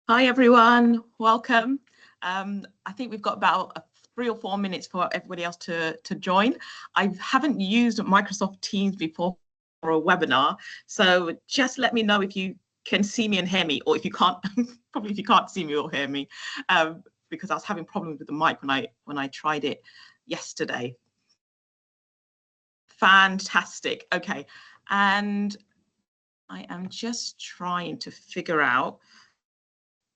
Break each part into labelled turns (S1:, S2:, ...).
S1: Hi everyone, welcome. I think we've got about 3 or 4 minutes for everybody else to join. I haven't used Microsoft Teams before for a webinar, so just let me know if you can see me and hear me, or if you can't, probably if you can't see me or hear me, because I was having problems with the mic when I tried it yesterday. Fantastic. Okay, and I am just trying to figure out.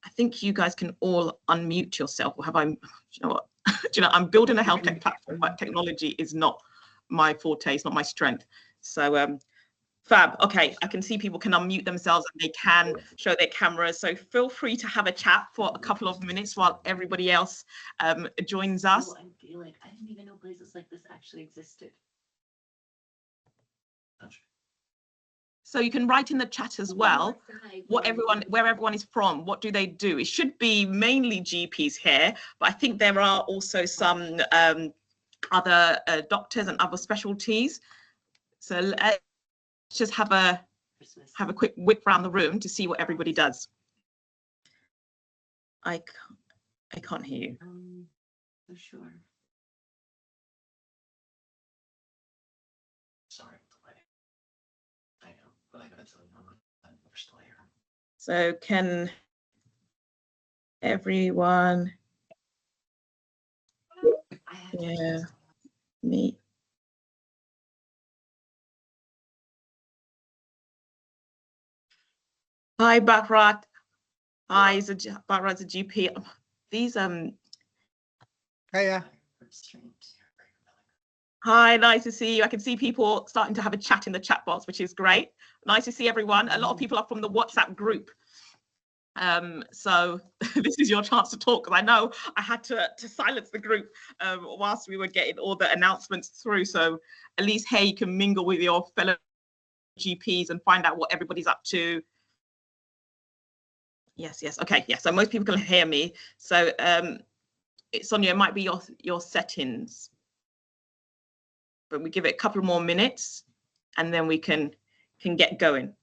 S1: I think you guys can all unmute yourself. Or have I, you know what? I'm building a health tech platform, but technology is not my forte, it's not my strength. So fab. Okay, I can see people can unmute themselves and they can show their cameras. So feel free to have a chat for a couple of minutes while everybody else joins us.
S2: I feel like I didn't even know places like this actually existed.
S1: So you can write in the chat as well where everyone is from. What do they do? It should be mainly GPs here, but I think there are also some other doctors and other specialties. So let's just have a quick whip around the room to see what everybody does. I can't hear you.
S2: For sure.
S3: Sorry, I know, but I gotta tell you, we're still here.
S1: So can everyone hear me? Hi, Bakrat. Hi, Bakrat's a GP. These
S4: Hiya.
S1: Hi, nice to see you. I can see people starting to have a chat in the chat box, which is great. Nice to see everyone. A lot of people are from the WhatsApp group. So this is your chance to talk, because I know I had to silence the group whilst we were getting all the announcements through. So at least here you can mingle with your fellow GPs and find out what everybody's up to. Yes. Okay. Yeah. So most people can hear me. So Sonia, it might be your settings, but we give it a couple more minutes and then we can get going.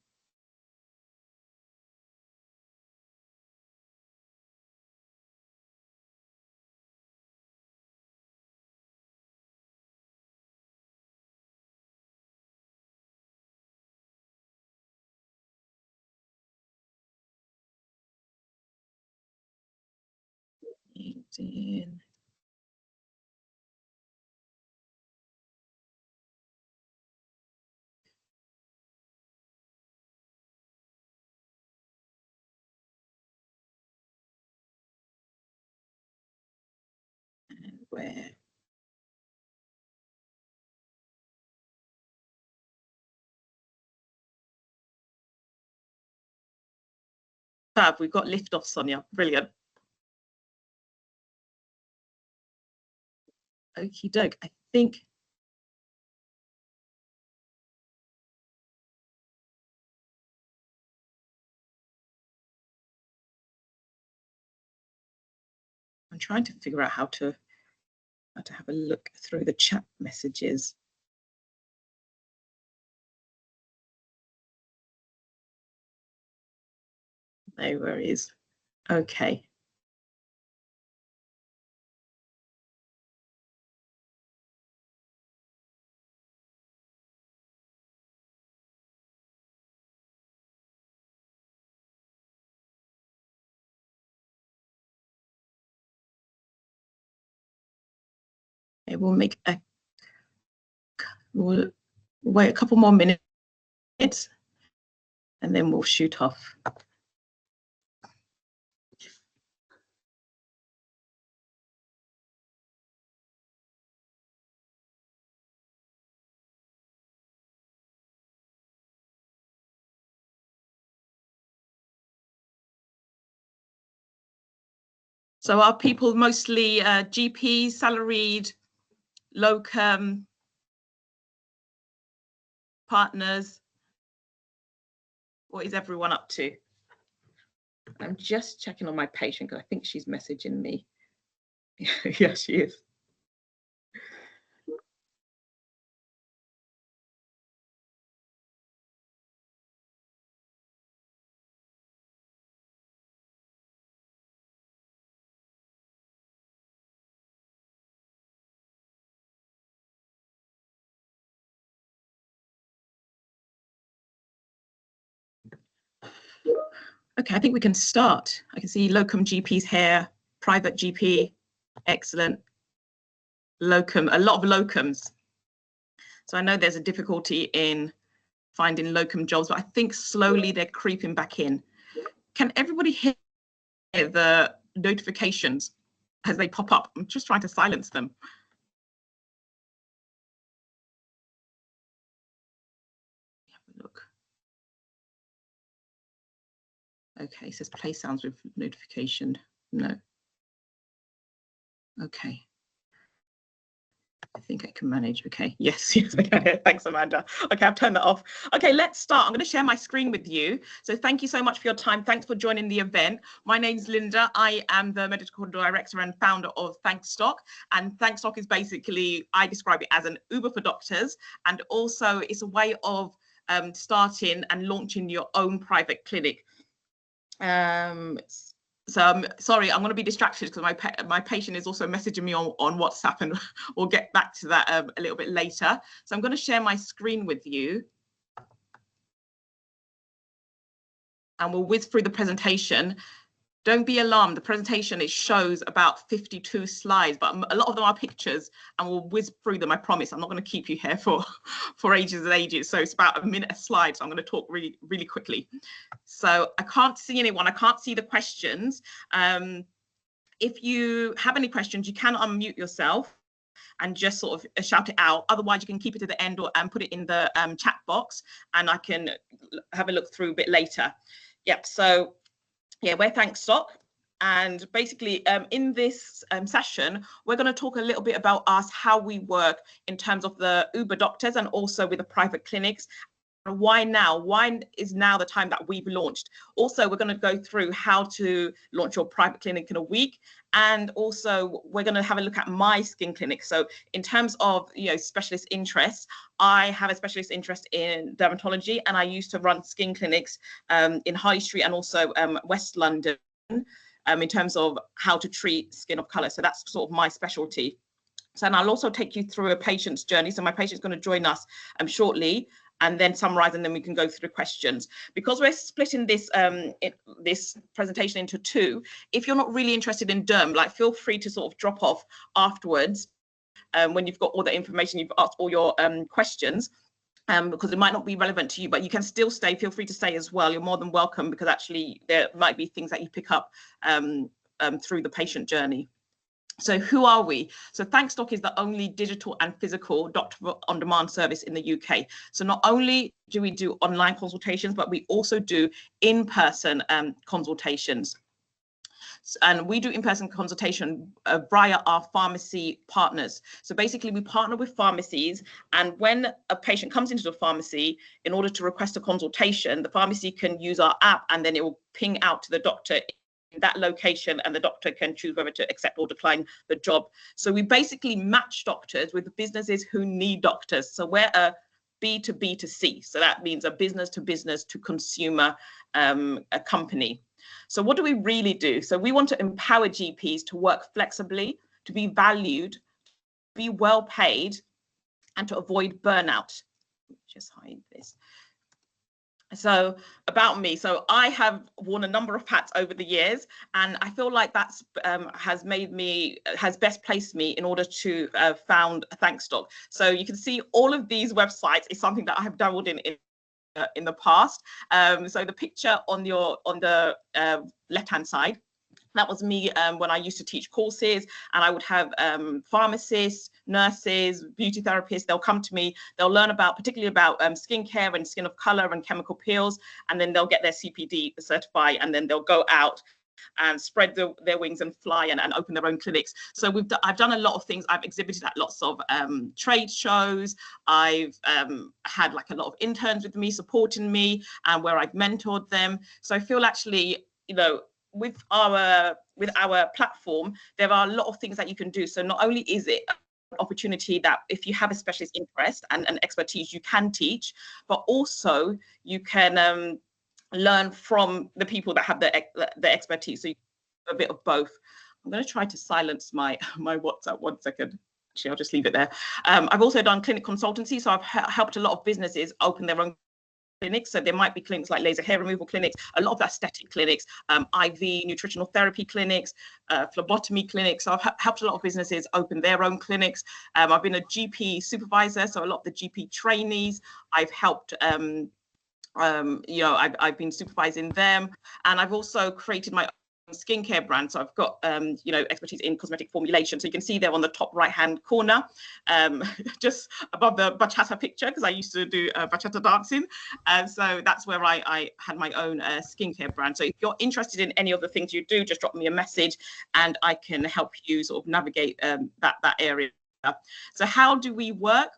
S1: And where? Fab, we've got lift off, Sonia. Brilliant. Okie doke. I think I'm trying to figure out how to have a look through the chat messages. No worries. Okay. It will make we'll wait a couple more minutes and then we'll shoot off. So are people mostly GPs, salaried, locum, partners? What is everyone up to? I'm just checking on my patient because I think she's messaging me. Yeah, she is. Okay, I think we can start. I can see locum GPs here, private GP, excellent. Locum, a lot of locums. So I know there's a difficulty in finding locum jobs, but I think slowly they're creeping back in. Can everybody hear the notifications as they pop up? I'm just trying to silence them. Have a look. Okay, it says play sounds with notification. No. Okay. I think I can manage. Okay. Yes. Yes. Okay. Thanks, Amanda. Okay, I've turned that off. Okay, let's start. I'm going to share my screen with you. So thank you so much for your time. Thanks for joining the event. My name's Linda. I am the medical director and founder of ThanksDoc. And ThanksDoc is basically, I describe it as an Uber for doctors. And also it's a way of starting and launching your own private clinic. So I'm sorry, I'm going to be distracted because my patient is also messaging me on WhatsApp, and we'll get back to that a little bit later. So I'm going to share my screen with you. And we'll whiz through the presentation. Don't be alarmed. The presentation, it shows about 52 slides, but a lot of them are pictures, and we'll whiz through them. I promise. I'm not going to keep you here for ages and ages. So it's about a minute a slide. So I'm going to talk really, really quickly. So I can't see anyone. I can't see the questions. If you have any questions, you can unmute yourself and just sort of shout it out. Otherwise, you can keep it to the end and put it in the chat box, and I can have a look through a bit later. Yep. So yeah, we're ThanksDoc. And basically in this session, we're going to talk a little bit about us, how we work in terms of the Uber doctors and also with the private clinics. Why now? Why is now the time that we've launched? Also, we're going to go through how to launch your private clinic in a week. And also, we're going to have a look at my skin clinic. So in terms of, specialist interests, I have a specialist interest in dermatology, and I used to run skin clinics in High Street and also West London in terms of how to treat skin of color. So that's sort of my specialty. So, and I'll also take you through a patient's journey. So my patient's going to join us shortly, and then summarize, and then we can go through questions. Because we're splitting this this presentation into two, if you're not really interested in derm, like, feel free to sort of drop off afterwards when you've got all the information, you've asked all your questions, because it might not be relevant to you, but you can still stay. Feel free to stay as well. You're more than welcome, because actually there might be things that you pick up through the patient journey. So who are we? So ThanksDoc is the only digital and physical doctor on demand service in the UK. So not only do we do online consultations, but we also do in-person consultations. And we do in-person consultation via our pharmacy partners. So basically we partner with pharmacies, and when a patient comes into the pharmacy, in order to request a consultation, the pharmacy can use our app, and then it will ping out to the doctor that location, and the doctor can choose whether to accept or decline the job. So we basically match doctors with businesses who need doctors. So we're a B2B2C. So that means a business to business to consumer a company. So what do we really do? So we want to empower GPs to work flexibly, to be valued, be well paid, and to avoid burnout. Just hide this. So about me, so I have worn a number of hats over the years, and I feel like that's has best placed me in order to found ThanksDoc. So you can see all of these websites is something that I have dabbled in the past. So the picture on the left-hand side, that was me when I used to teach courses, and I would have pharmacists, nurses, beauty therapists. They'll come to me, they'll learn particularly about skincare and skin of color and chemical peels, and then they'll get their CPD certified, and then they'll go out and spread their wings and fly and open their own clinics. So I've done a lot of things. I've exhibited at lots of trade shows. I've had like a lot of interns with me, supporting me, and where I've mentored them. So I feel actually, with our platform, there are a lot of things that you can do. So not only is it an opportunity that if you have a specialist interest and expertise, you can teach, but also you can learn from the people that have the expertise. So you do a bit of both. I'm going to try to silence my WhatsApp 1 second. Actually, I'll just leave it there. I've also done clinic consultancy, so I've helped a lot of businesses open their own clinics. So there might be clinics like laser hair removal clinics, a lot of aesthetic clinics, IV nutritional therapy clinics, phlebotomy clinics. So I've helped a lot of businesses open their own clinics. I've been a GP supervisor, so a lot of the GP trainees I've helped. I've been supervising them, and I've also created my skincare brand. So I've got expertise in cosmetic formulation. So you can see there on the top right hand corner, just above the bachata picture, because I used to do bachata dancing. So that's where I had my own skincare brand. So if you're interested in any of the things you do, just drop me a message and I can help you sort of navigate that area. So how do we work?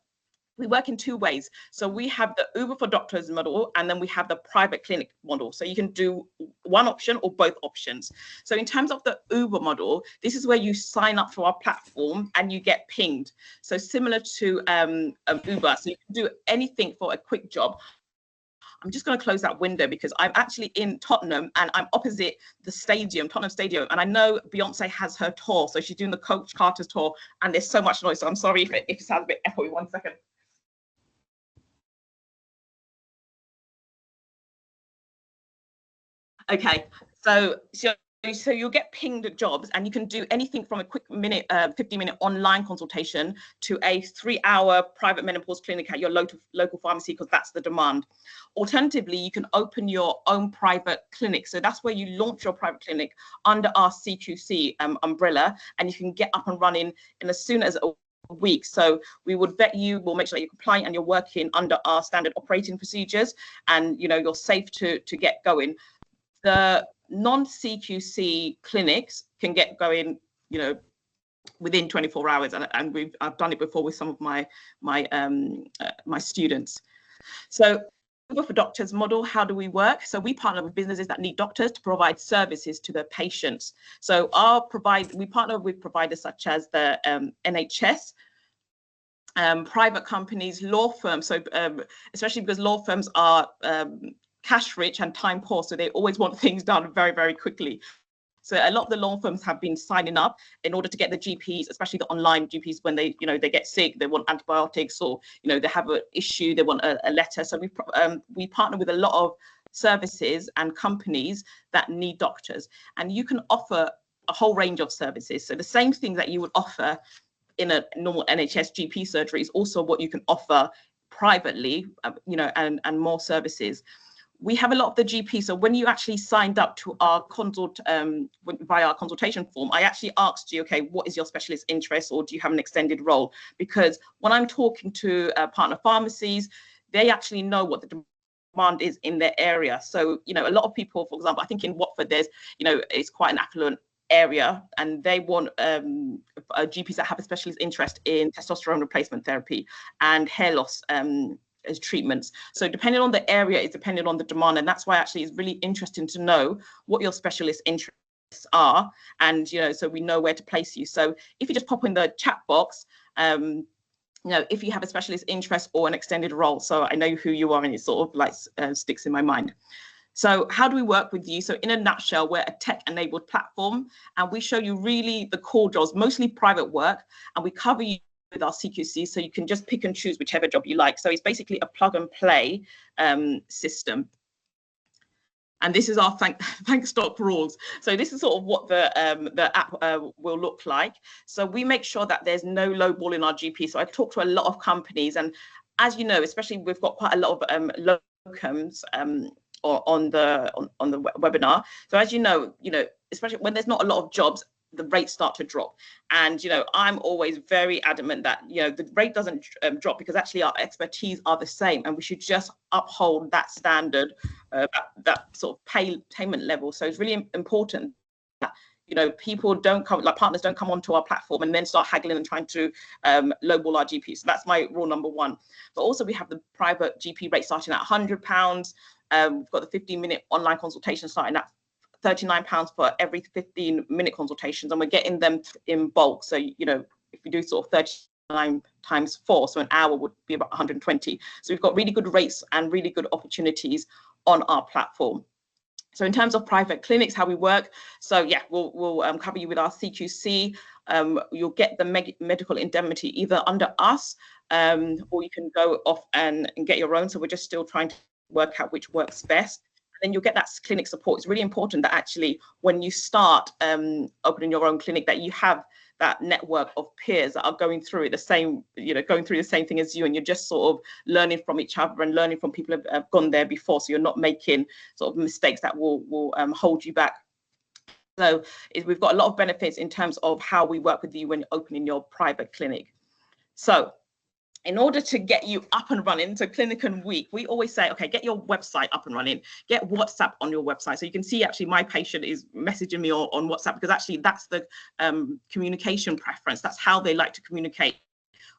S1: We work in two ways. So we have the Uber for Doctors model, and then we have the private clinic model. So you can do one option or both options. So in terms of the Uber model, this is where you sign up for our platform and you get pinged. So similar to Uber, so you can do anything for a quick job. I'm just going to close that window because I'm actually in Tottenham and I'm opposite the stadium, Tottenham Stadium. And I know Beyonce has her tour. So she's doing the Coach Carter's tour and there's so much noise. So I'm sorry if it sounds a bit echoey. 1 second. Okay, so you'll get pinged at jobs and you can do anything from a quick 15-minute online consultation to a 3-hour private menopause clinic at your local pharmacy, because that's the demand. Alternatively, you can open your own private clinic. So that's where you launch your private clinic under our CQC umbrella, and you can get up and running in as soon as a week. So we would vet you, we'll make sure that you're compliant and you're working under our standard operating procedures, and you're safe to get going. The non-CQC clinics can get going, within 24 hours, and I've done it before with some of my students. So for Doctors model, how do we work? So we partner with businesses that need doctors to provide services to their patients. So we partner with providers such as the NHS, private companies, law firms. So especially because law firms are cash rich and time poor, so they always want things done very, very quickly. So a lot of the law firms have been signing up in order to get the GPs, especially the online GPs, when they get sick, they want antibiotics, or they have an issue, they want a letter. So we partner with a lot of services and companies that need doctors, and you can offer a whole range of services. So the same thing that you would offer in a normal NHS GP surgery is also what you can offer privately, and more services. We have a lot of the GP. So when you actually signed up to our via our consultation form, I actually asked you, okay, what is your specialist interest, or do you have an extended role? Because when I'm talking to partner pharmacies, they actually know what the demand is in their area. So, a lot of people, for example, I think in Watford, there's, it's quite an affluent area, and they want GPs that have a specialist interest in testosterone replacement therapy and hair loss as treatments. So depending on the area, it's depending on the demand, and that's why actually it's really interesting to know what your specialist interests are, and so we know where to place you. So if you just pop in the chat box, if you have a specialist interest or an extended role, so I know who you are, and it sort of like sticks in my mind. So how do we work with you? So in a nutshell, we're a tech-enabled platform, and we show you really the core jobs, mostly private work, and we cover you with our CQC, so you can just pick and choose whichever job you like. So it's basically a plug and play system. And this is our ThanksDoc rules. So this is sort of what the app will look like. So we make sure that there's no low ball in our GP. So I talk to a lot of companies, and as you know, especially we've got quite a lot of locums on the webinar. So as you know, especially when there's not a lot of jobs, the rates start to drop. And I'm always very adamant that the rate doesn't drop, because actually our expertise are the same, and we should just uphold that standard, that sort of payment level. So it's really important that people don't come, like partners don't come onto our platform and then start haggling and trying to lowball our GP. So that's my rule number one. But also we have the private GP rate starting at £100. We've got the 15-minute online consultation starting at £39 for every 15-minute consultations, and we're getting them in bulk. So if we do sort of 39 times 4, so an hour would be about 120. So we've got really good rates and really good opportunities on our platform. So in terms of private clinics, how we work, so yeah, we'll cover you with our CQC. You'll get the medical indemnity either under us, or you can go off and get your own. So we're just still trying work out which works best. And then you'll get that clinic support. It's really important that actually when you start opening your own clinic, that you have that network of peers that are going through it the same, going through the same thing as you, and you're just sort of learning from each other and learning from people who have gone there before, so you're not making sort of mistakes that will hold you back. So we've got a lot of benefits in terms of how we work with you when you're opening your private clinic. So in order to get you up and running, so Clinic and Week, we always say, okay, get your website up and running, get WhatsApp on your website. So you can see actually my patient is messaging me on WhatsApp, because actually that's the communication preference. That's how they like to communicate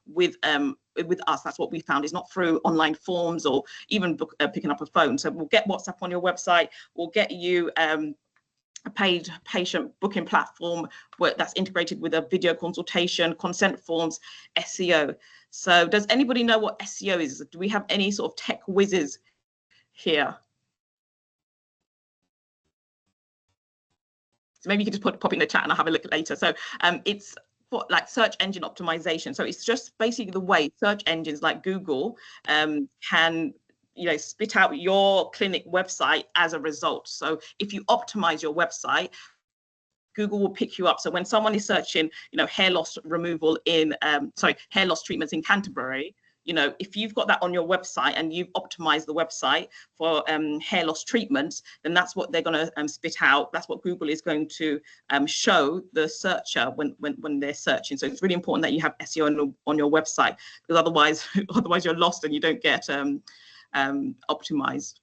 S1: with us. That's what we found, is not through online forms or even picking up a phone. So we'll get WhatsApp on your website, we'll get you a paid patient booking platform that's integrated with a video consultation, consent forms, SEO. So does anybody know what SEO is? Do we have any sort of tech whizzes here? So maybe you can just pop in the chat and I'll have a look later. So it's for like search engine optimization. So it's just basically the way search engines like Google can spit out your clinic website as a result. So if you optimize your website, Google will pick you up. So when someone is searching, hair loss removal in, hair loss treatments in Canterbury, if you've got that on your website and you've optimized the website for hair loss treatments, then that's what they're going to spit out. That's what Google is going to show the searcher when they're searching. So it's really important that you have SEO on your website, because otherwise you're lost and you don't get optimized.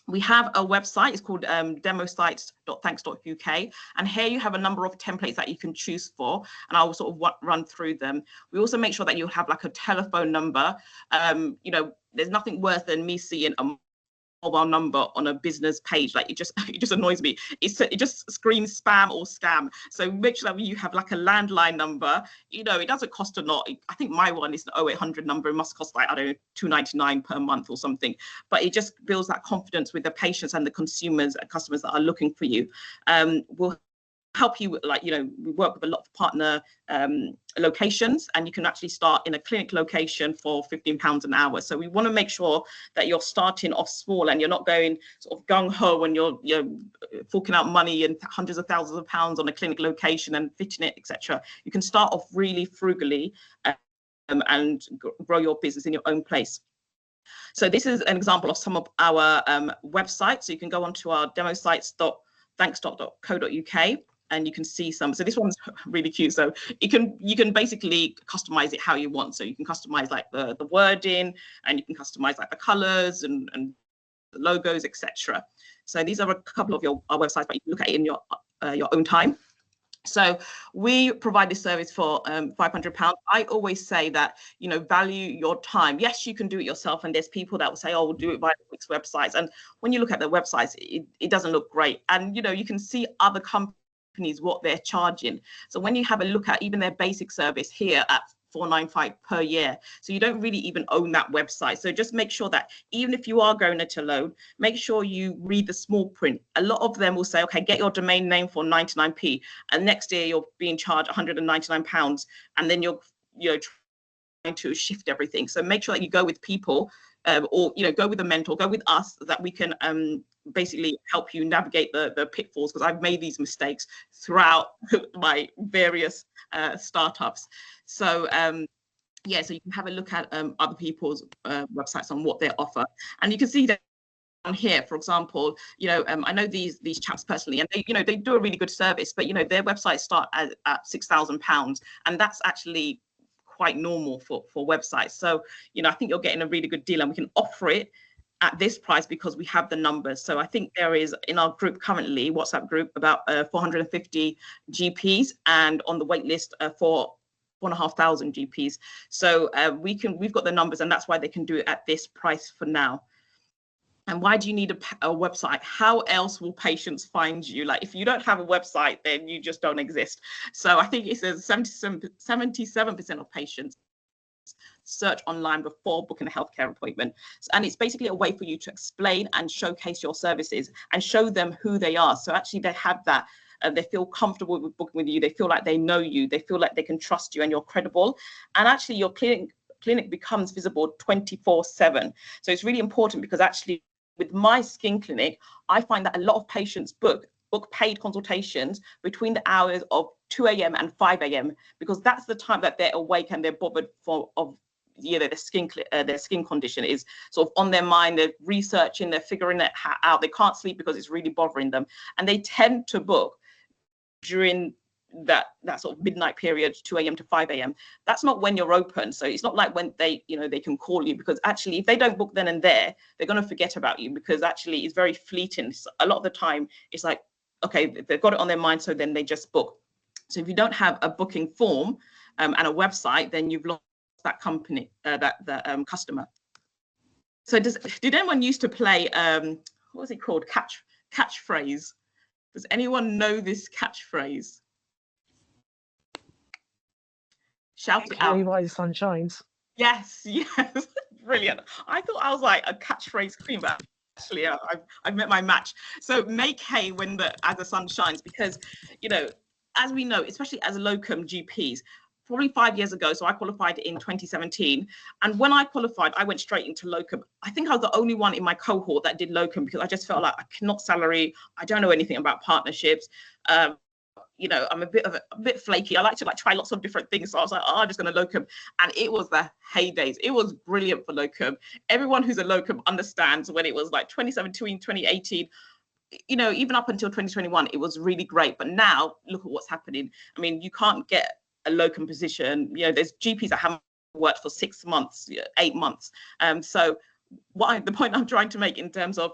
S1: We have a website, it's called demosites.thanks.uk, and here you have a number of templates that you can choose for, and I'll sort of run through them. We also make sure that you have like a telephone number. There's nothing worse than me seeing a mobile number on a business page. Like it just annoys me. It just screams spam or scam. So make sure that you have like a landline number. It doesn't cost a lot. I think my one is an 0800 number. It must cost like, I don't know, $2.99 per month or something. But it just builds that confidence with the patients and the customers that are looking for you. We'll help you, we work with a lot of partner locations, and you can actually start in a clinic location for £15 an hour. So we want to make sure that you're starting off small and you're not going sort of gung-ho when you're forking out money and hundreds of thousands of pounds on a clinic location and fitting it, etc. You can start off really frugally and grow your business in your own place. So this is an example of some of our websites. So you can go onto our demosites.thanksdoc.co.uk and you can see some. So this one's really cute. So you can basically customize it how you want. So you can customize like the wording, and you can customize like the colors and the logos, etc. So these are a couple of our websites, but you can look at it in your own time. So we provide this service for £500. I always say that, value your time. Yes, you can do it yourself. And there's people that will say, oh, we'll do it via Wix websites. And when you look at their websites, it doesn't look great. And, you can see other companies what they're charging. So when you have a look at even their basic service here at $495 per year, so you don't really even own that website. So just make sure that even if you are going it alone, make sure you read the small print. A lot of them will say, okay, get your domain name for 99p, and next year you're being charged £199, and then you're trying to shift everything. So make sure that you go with people or go with a mentor, go with us, that we can basically help you navigate the pitfalls, because I've made these mistakes throughout my various startups. So so you can have a look at other people's websites on what they offer, and you can see that on here, for example, I know these chaps personally, and they do a really good service, but their websites start at £6,000, and that's actually quite normal for websites. So I think you're getting a really good deal, and we can offer it at this price because we have the numbers. So I think there is in our group currently, WhatsApp group, about 450 GPs, and on the wait list for 1,500 GPs. So we've got the numbers, and that's why they can do it at this price for now. And why do you need a website? How else will patients find you? Like, if you don't have a website, then you just don't exist. So I think it says 77% of patients search online before booking a healthcare appointment. And it's basically a way for you to explain and showcase your services and show them who they are. So actually they have that, they feel comfortable with booking with you. They feel like they know you. They feel like they can trust you and you're credible. And actually your clinic becomes visible 24/7. So it's really important, because actually with my skin clinic, I find that a lot of patients book paid consultations between the hours of 2 a.m. and 5 a.m. because that's the time that they're awake and they're bothered their skin condition is sort of on their mind. They're researching, they're figuring it out. They can't sleep because it's really bothering them, and they tend to book during that sort of midnight period, 2 a.m. to 5 a.m. That's not when you're open. So it's not like when they can call you, because actually if they don't book then and there, they're going to forget about you, because actually it's very fleeting. So a lot of the time it's like, okay, they've got it on their mind, so then they just book. So if you don't have a booking form and a website, then you've lost that company, that customer. So did anyone used to play what was it called, catchphrase? Does anyone know this catchphrase? Shout it out.
S4: Why the sun shines.
S1: Yes, brilliant. I thought I was like a catchphrase queen, but actually I've met my match. So make hay as the sun shines, because as we know, especially as locum GPs, probably 5 years ago, so I qualified in 2017, and when I qualified I went straight into locum. I think I was the only one in my cohort that did locum, because I just felt like I cannot salary, I don't know anything about partnerships. I'm a bit flaky. I like to try lots of different things. So I was like, I'm just going to locum. And it was the heydays. It was brilliant for locum. Everyone who's a locum understands when it was like 2017, 2018, even up until 2021, it was really great. But now look at what's happening. I mean, you can't get a locum position. There's GPs that haven't worked for 6 months, 8 months. So the point I'm trying to make in terms of,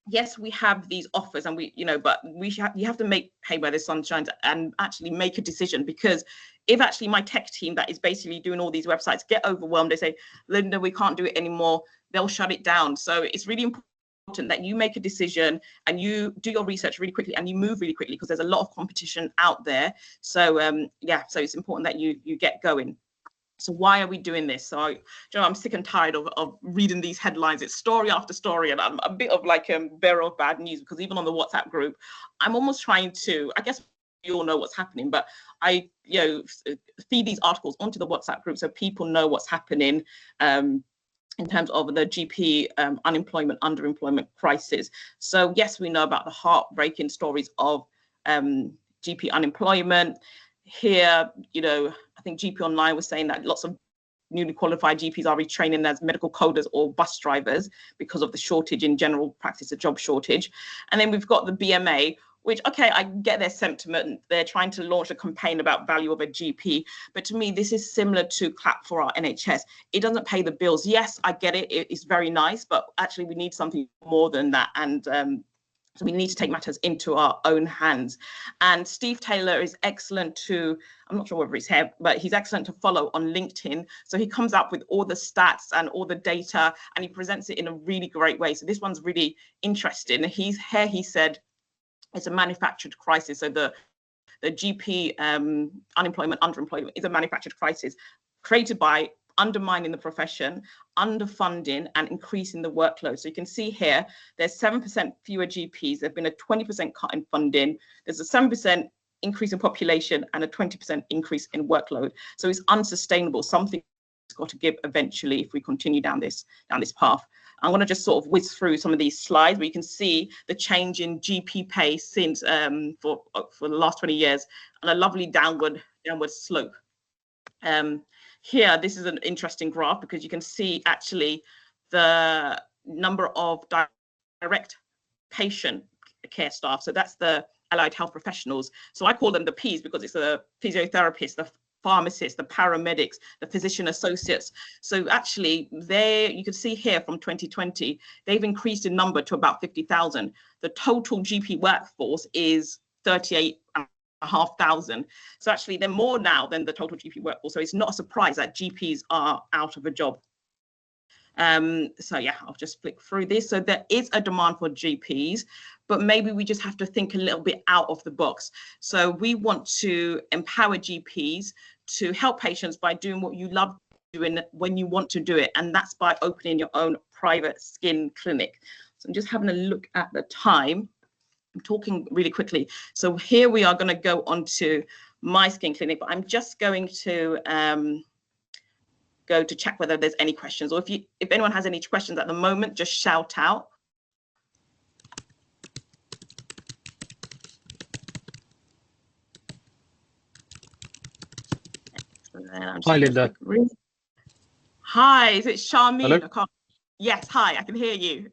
S1: yes, we have these offers, and but you have to make hay where the sun shines and actually make a decision. Because if actually my tech team that is basically doing all these websites get overwhelmed, they say, Linda, we can't do it anymore, they'll shut it down. So it's really important that you make a decision and you do your research really quickly and you move really quickly, because there's a lot of competition out there. So so it's important that you get going. So why are we doing this? So I'm sick and tired of reading these headlines. It's story after story, and I'm a bit of like a bearer of bad news, because even on the WhatsApp group, I'm almost trying to, I guess you all know what's happening, but I feed these articles onto the WhatsApp group so people know what's happening in terms of the GP unemployment, underemployment crisis. So yes, we know about the heartbreaking stories of GP unemployment. Here, I think GP Online was saying that lots of newly qualified GPs are retraining as medical coders or bus drivers because of the shortage in general practice, a job shortage. And then we've got the BMA, which, okay, I get their sentiment. They're trying to launch a campaign about value of a GP. But to me, this is similar to clap for our NHS. It doesn't pay the bills. Yes, I get it. It's very nice, but actually we need something more than that. And so we need to take matters into our own hands. And Steve Taylor is excellent I'm not sure whether he's here, but he's excellent to follow on LinkedIn. So he comes up with all the stats and all the data, and he presents it in a really great way. So this one's really interesting. He said it's a manufactured crisis. So the GP unemployment, underemployment is a manufactured crisis created by undermining the profession, underfunding, and increasing the workload. So you can see here, there's 7% fewer GPs. There's been a 20% cut in funding. There's a 7% increase in population and a 20% increase in workload. So it's unsustainable. Something's got to give eventually if we continue down this path. I'm going to just sort of whiz through some of these slides where you can see the change in GP pay since for the last 20 years, and a lovely downward slope. Here, this is an interesting graph, because you can see actually the number of direct patient care staff. So that's the allied health professionals. So I call them the Ps, because it's the physiotherapists, the pharmacists, the paramedics, the physician associates. So actually you can see here from 2020, they've increased in number to about 50,000. The total GP workforce is 38,500. So actually they're more now than the total GP workforce. So it's not a surprise that GPs are out of a job. So yeah, I'll just flick through this. So there is a demand for GPs, but maybe we just have to think a little bit out of the box. So we want to empower GPs to help patients by doing what you love doing when you want to do it. And that's by opening your own private skin clinic. So I'm just having a look at the time. I'm talking really quickly. So here we are going to go on to my skin clinic, but I'm just going to go to check whether there's any questions, or if anyone has any questions at the moment, just shout out. And I'm just
S4: Hi,
S1: gonna
S4: Linda.
S1: Hi, is it Charmaine?
S4: Hello?
S1: I can't. Yes, hi, I can hear you.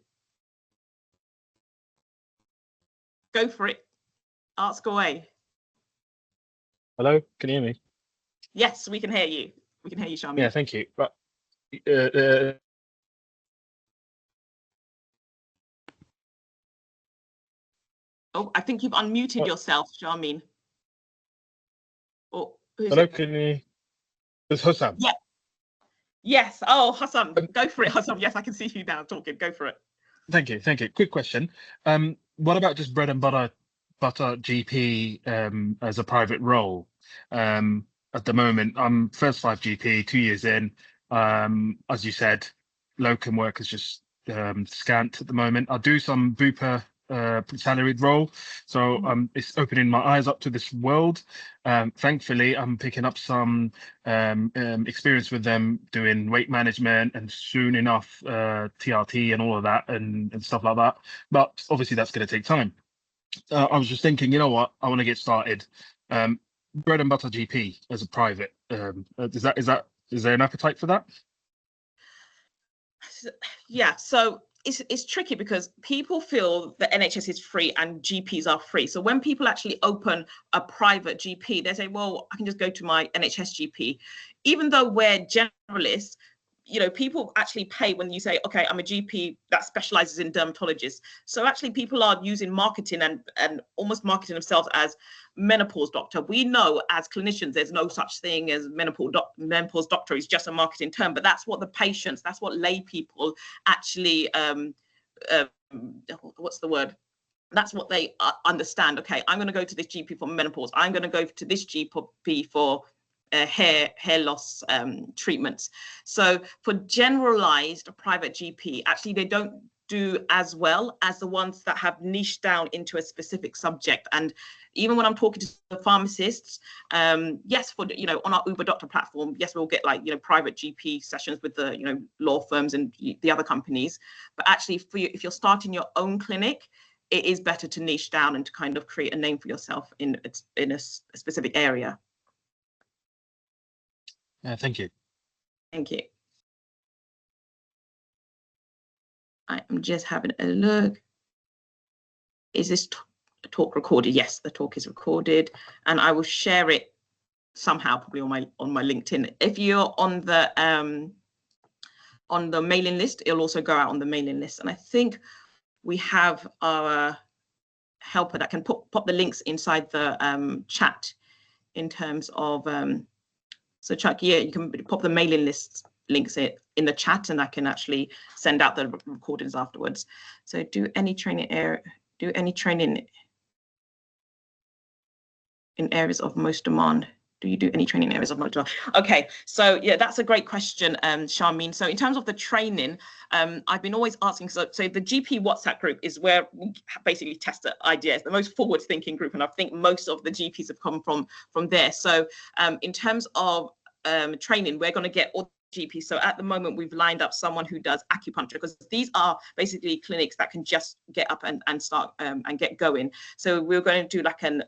S1: Go for it. Ask away.
S4: Hello, can you hear me?
S1: Yes, we can hear you. We can hear you, Charmaine.
S4: Yeah, thank you. But uh,
S1: Oh, I think you've unmuted yourself, Charmaine. Oh, who's
S4: hello,
S1: it?
S4: can you? It's Hussam.
S1: Yeah. Yes. Oh, Hassan, go for it, Hassan. Yes, I can see you now talking. Go for it.
S4: Thank you, thank you. Quick question. What about just bread and butter GP as a private role? At the moment, I'm first 5 GP, 2 years in. As you said, locum work is just scant at the moment. I do some Bupa salaried role, so it's opening my eyes up to this world. Thankfully, I'm picking up some experience with them doing weight management and soon enough TRT and all of that and stuff like that. But obviously, that's going to take time. I was just thinking, you know what? I want to get started. Bread and butter GP as a private. Is there an appetite for that?
S1: Yeah, so it's tricky because people feel the NHS is free and GPs are free. So when people actually open a private GP, they say, well, I can just go to my NHS GP. Even though we're generalists, you know, people actually pay when you say, okay, I'm a GP that specializes in dermatologists. So actually people are using marketing and almost marketing themselves as menopause doctor. We know as clinicians, there's no such thing as menopause doctor. It's just a marketing term, but that's what the patients, that's what lay people actually, what's the word? That's what they understand. Okay, I'm going to go to this GP for menopause. I'm going to go to this GP for hair loss treatments. So for generalized private GP, actually they don't do as well as the ones that have niched down into a specific subject. And even when I'm talking to the pharmacists, yes, for, you know, on our Uber Doctor platform, yes, we'll get like, you know, private GP sessions with the, you know, law firms and the other companies. But actually, for you, if you're starting your own clinic, it is better to niche down and to kind of create a name for yourself in a specific area.
S4: Thank you.
S1: Thank you. I am just having a look. Is this talk recorded? Yes, the talk is recorded, and I will share it somehow, probably on my LinkedIn. If you're on the mailing list, it'll also go out on the mailing list. And I think we have our helper that can pop the links inside the chat in terms of so Chuck, yeah, you can pop the mailing list links in the chat, and I can actually send out the recordings afterwards. So do any training in areas of most demand. Do you do any training in areas of most demand? Okay, so yeah, that's a great question, Charmaine. So in terms of the training, I've been always asking, so the GP WhatsApp group is where we basically test the ideas, the most forward-thinking group, and I think most of the GPs have come from there. So in terms of training, we're going to get all GP. So at the moment, we've lined up someone who does acupuncture, because these are basically clinics that can just get up and start and get going. So we're going to do like an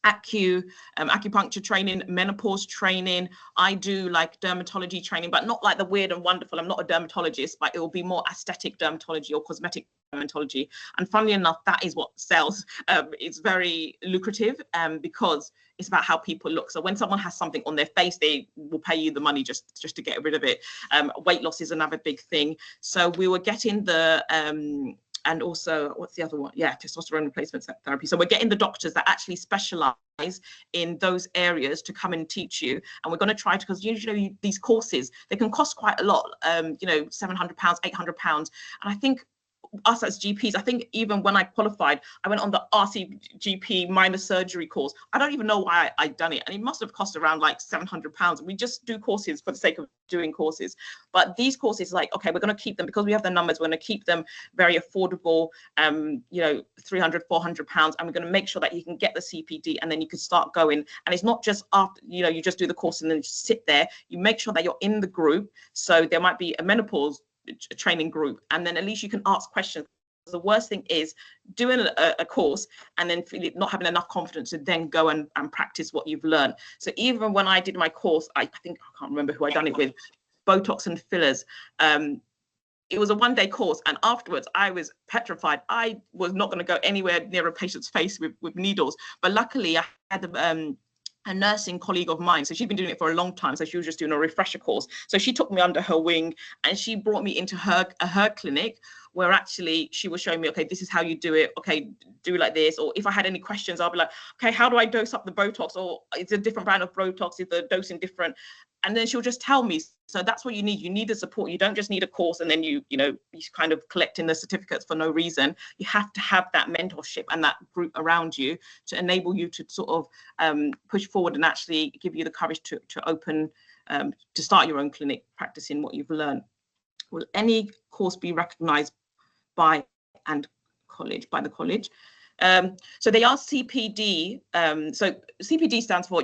S1: acupuncture training, menopause training. I do like dermatology training, but not like the weird and wonderful. I'm not a dermatologist, but it will be more aesthetic dermatology or cosmetic dermatology. And funnily enough, that is what sells. It's very lucrative because it's about how people look. So when someone has something on their face, they will pay you the money just to get rid of it. Weight loss is another big thing. So we were getting the and also, what's the other one? Yeah, testosterone replacement therapy. So we're getting the doctors that actually specialize in those areas to come and teach you. And we're going to try to, because usually these courses, they can cost quite a lot, you know, £700, £800. And I think us as GPs, I think even when I qualified, I went on the RCGP minor surgery course. I don't even know why I'd done it. And it must have cost around like £700. We just do courses for the sake of doing courses. But these courses, like, okay, we're going to keep them, because we have the numbers, we're going to keep them very affordable, you know, £300, £400. And we're going to make sure that you can get the CPD and then you can start going. And it's not just after, you know, you just do the course and then you sit there. You make sure that you're in the group. So there might be a menopause training group, and then at least you can ask questions. the worst thing is doing a course and then not having enough confidence to then go and practice what you've learned. So even when I did my course, I think, I can't remember who I done it with, Botox and fillers. It was a one-day course, and afterwards I was petrified. I was not going to go anywhere near a patient's face with needles. But luckily I had a nursing colleague of mine, so she'd been doing it for a long time, so she was just doing a refresher course. So she took me under her wing and she brought me into her clinic, where actually she was showing me, okay, this is how you do it, okay, do it like this. Or if I had any questions, I'll be like, okay, how do I dose up the Botox? Or it's a different brand of Botox, is the dosing different? And then she'll just tell me. So that's what you need. You need the support. You don't just need a course and then you kind of collecting the certificates for no reason. You have to have that mentorship and that group around you to enable you to sort of push forward and actually give you the courage to open, to start your own clinic, practicing what you've learned. Will any course be recognized by the college? So they are CPD. So CPD stands for,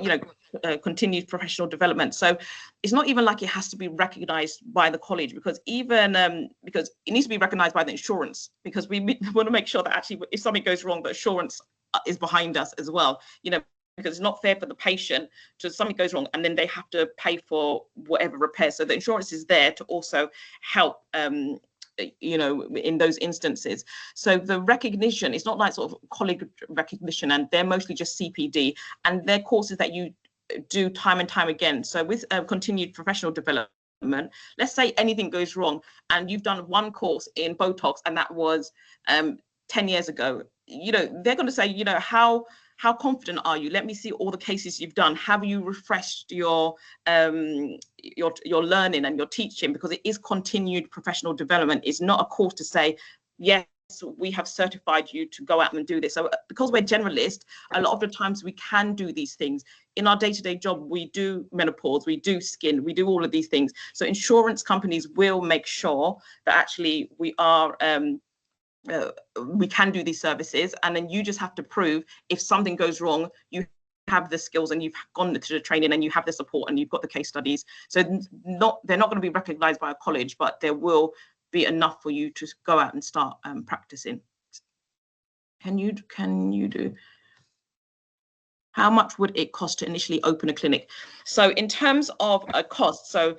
S1: continued professional development. So it's not even like it has to be recognized by the college, because because it needs to be recognized by the insurance, because we want to make sure that actually if something goes wrong, the insurance is behind us as well, because it's not fair for the patient to something goes wrong and then they have to pay for whatever repair. So the insurance is there to also help in those instances. So the recognition, it's not like sort of colleague recognition, and they're mostly just CPD, and they're courses that you do time and time again. So with continued professional development, let's say anything goes wrong and you've done one course in Botox and that was 10 years ago, they're going to say, how confident are you? Let me see all the cases you've done. Have you refreshed your learning and your teaching? Because it is continued professional development. It's not a course to say, yes, we have certified you to go out and do this. So because we're generalists, a lot of the times we can do these things. In our day-to-day job, we do menopause, we do skin, we do all of these things. So insurance companies will make sure that actually we are we can do these services, and then you just have to prove if something goes wrong, you have the skills and you've gone to the training and you have the support and you've got the case studies. So they're not going to be recognized by a college, but there will be enough for you to go out and start practicing. Can you do? How much would it cost to initially open a clinic? So in terms of a cost, so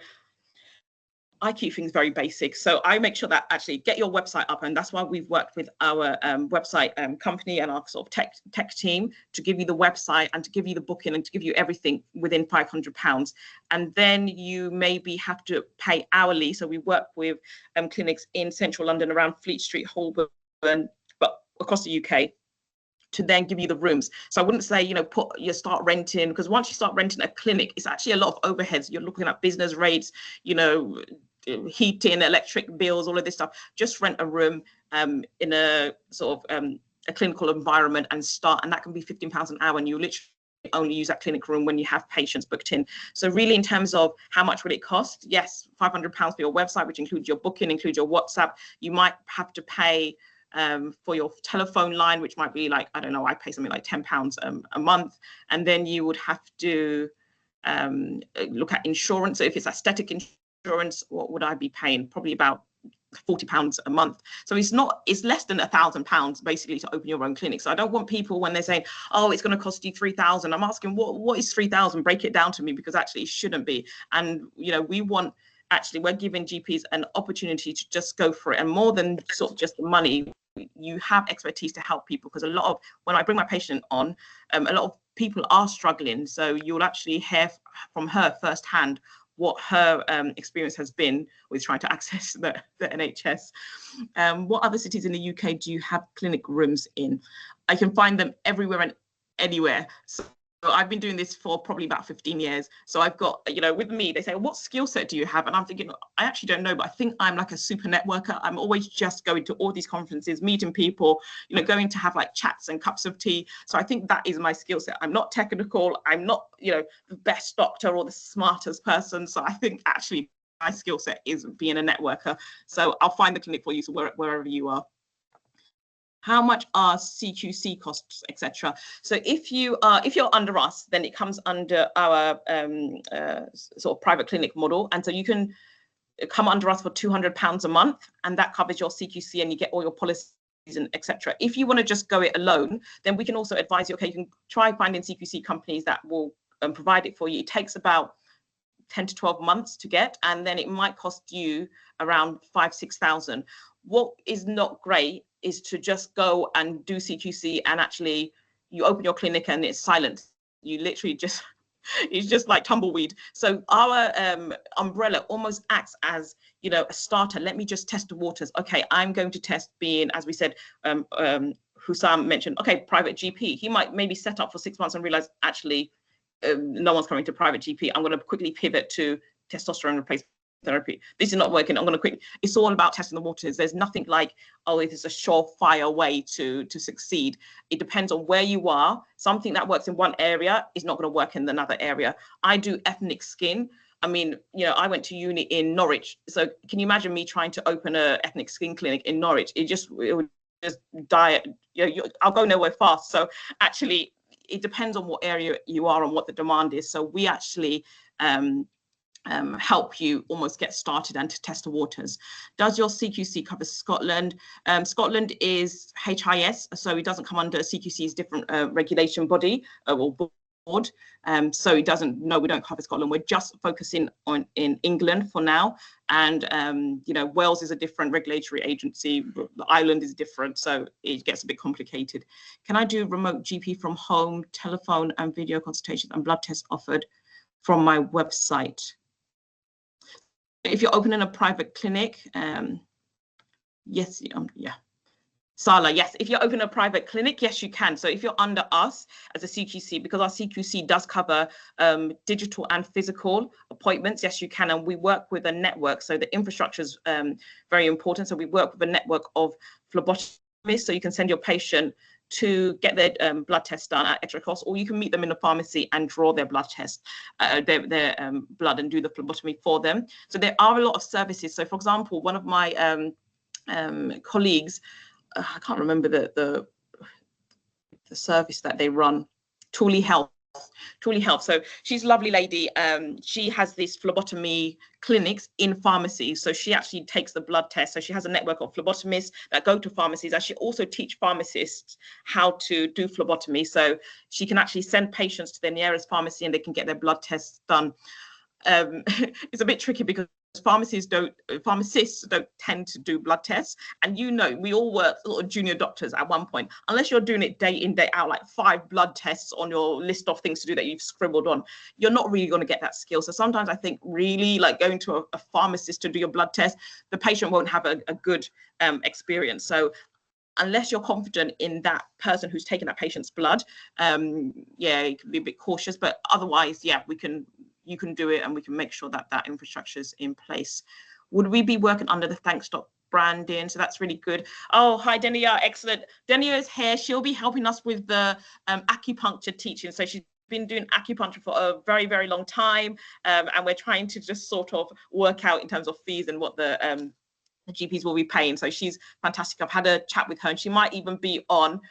S1: I keep things very basic. So I make sure that actually get your website up, and that's why we've worked with our website company and our sort of tech team to give you the website and to give you the booking and to give you everything within £500. And then you maybe have to pay hourly. So we work with clinics in central London around Fleet Street, Holborn, but across the UK, to then give you the rooms. So I wouldn't say, start renting, because once you start renting a clinic, it's actually a lot of overheads. You're looking at business rates, heating, electric bills, all of this stuff. Just rent a room in a sort of a clinical environment and start, and that can be £15 an hour, and you literally only use that clinic room when you have patients booked in. So really, in terms of how much would it cost? Yes, £500 for your website, which includes your booking, includes your WhatsApp. You might have to pay for your telephone line, which might be like, I don't know, I pay something like £10 a month. And then you would have to look at insurance. So if it's aesthetic insurance, what would I be paying? Probably about £40 a month. So it's less than £1,000 basically to open your own clinic. So I don't want people, when they're saying, oh, it's going to cost you 3,000, I'm asking, what is 3,000? Break it down to me, because actually it shouldn't be. And we're giving GPs an opportunity to just go for it, and more than sort of just the money, you have expertise to help people, because when I bring my patient on, a lot of people are struggling. So you'll actually hear from her firsthand what her experience has been with trying to access the NHS. What other cities in the UK do you have clinic rooms in? I can find them everywhere and anywhere. So I've been doing this for probably about 15 years. So I've got, with me, they say, what skill set do you have? And I'm thinking, I actually don't know, but I think I'm like a super networker. I'm always just going to all these conferences, meeting people, going to have like chats and cups of tea. So I think that is my skill set. I'm not technical. I'm not, the best doctor or the smartest person. So I think actually my skill set is being a networker. So I'll find the clinic for you, so wherever you are. How much are CQC costs, etc.? So if you're under us, then it comes under our sort of private clinic model, and so you can come under us for £200 a month, and that covers your CQC, and you get all your policies and etc. If you want to just go it alone, then we can also advise you, okay, you can try finding CQC companies that will provide it for you. It takes about 10 to 12 months to get, and then it might cost you around 5,000–6,000. What is not great is to just go and do CQC and actually you open your clinic and it's silent. You literally just, it's just like tumbleweed. So our umbrella almost acts as, you know, a starter. Let me just test the waters. Okay, I'm going to test being, as we said, Hussam mentioned, okay, private GP. He might maybe set up for 6 months and realize actually no one's coming to private GP. I'm going to quickly pivot to testosterone replacement therapy. This is not working. I'm going to quick. It's all about testing the waters. There's nothing like, oh, it is a surefire way to succeed. It depends on where you are. Something that works in one area is not going to work in another area. I do ethnic skin. I mean, you know, I went to uni in Norwich. So can you imagine me trying to open an ethnic skin clinic in Norwich? It would just die. I'll go nowhere fast. So actually, it depends on what area you are and what the demand is. So we actually help you almost get started and to test the waters. Does your CQC cover Scotland? Scotland is HIS, so it doesn't come under CQC's different regulation body or board. So it doesn't, no, we don't cover Scotland. We're just focusing on in England for now. And, you know, Wales is a different regulatory agency. The island is different, so it gets a bit complicated. Can I do remote GP from home, telephone and video consultations and blood tests offered from my website? If you're opening a private clinic, yes, yeah. Sala, yes, if you're opening a private clinic, yes, you can. So if you're under us as a CQC, because our CQC does cover digital and physical appointments, yes, you can. And we work with a network. So the infrastructure is very important. So we work with a network of phlebotomists. So you can send your patient to get their blood test done at extra cost, or you can meet them in a pharmacy and draw their blood test, their blood, and do the phlebotomy for them. So there are a lot of services. So for example, one of my colleagues, I can't remember the service that they run, Tooley Health. So she's a lovely lady. She has this phlebotomy clinics in pharmacies. So she actually takes the blood test. So she has a network of phlebotomists that go to pharmacies, and she also teach pharmacists how to do phlebotomy. So she can actually send patients to their nearest pharmacy and they can get their blood tests done. It's a bit tricky because pharmacists don't tend to do blood tests, and you know, we all work sort of junior doctors at one point. Unless you're doing it day in, day out, like 5 blood tests on your list of things to do that you've scribbled on, you're not really going to get that skill. So sometimes I think really like going to a pharmacist to do your blood test, the patient won't have a good experience. So unless you're confident in that person who's taking that patient's blood, yeah, you can be a bit cautious, but otherwise, yeah, you can do it, and we can make sure that that infrastructure is in place. Would we be working under the ThanksDoc branding? So that's really good. Oh, hi, Denia, excellent. Denia is here. She'll be helping us with the acupuncture teaching. So she's been doing acupuncture for a very, very long time, and we're trying to just sort of work out in terms of fees and what the GPs will be paying. So she's fantastic. I've had a chat with her, and she might even be on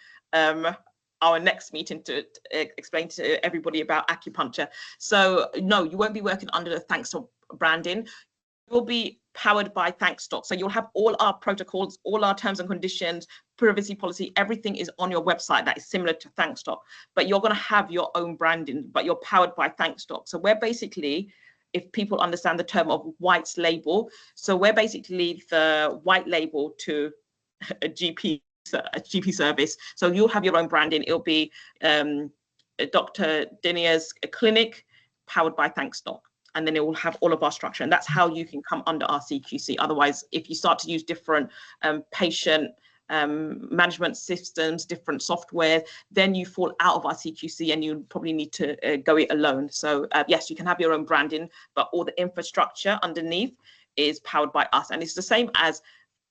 S1: our next meeting to explain to everybody about acupuncture. So no, you won't be working under the ThanksDoc branding. You'll be powered by ThanksDoc. So you'll have all our protocols, all our terms and conditions, privacy policy, everything is on your website that is similar to ThanksDoc, but you're going to have your own branding, but you're powered by ThanksDoc. So we're basically, if people understand the term of white label, so we're basically the white label to a GP service. So you'll have your own branding. It'll be Dr. Denia's clinic powered by ThanksDoc, and then it will have all of our structure, and that's how you can come under our CQC. Otherwise, if you start to use different patient management systems, different software, then you fall out of our CQC and you probably need to go it alone. So yes, you can have your own branding, but all the infrastructure underneath is powered by us. And it's the same as,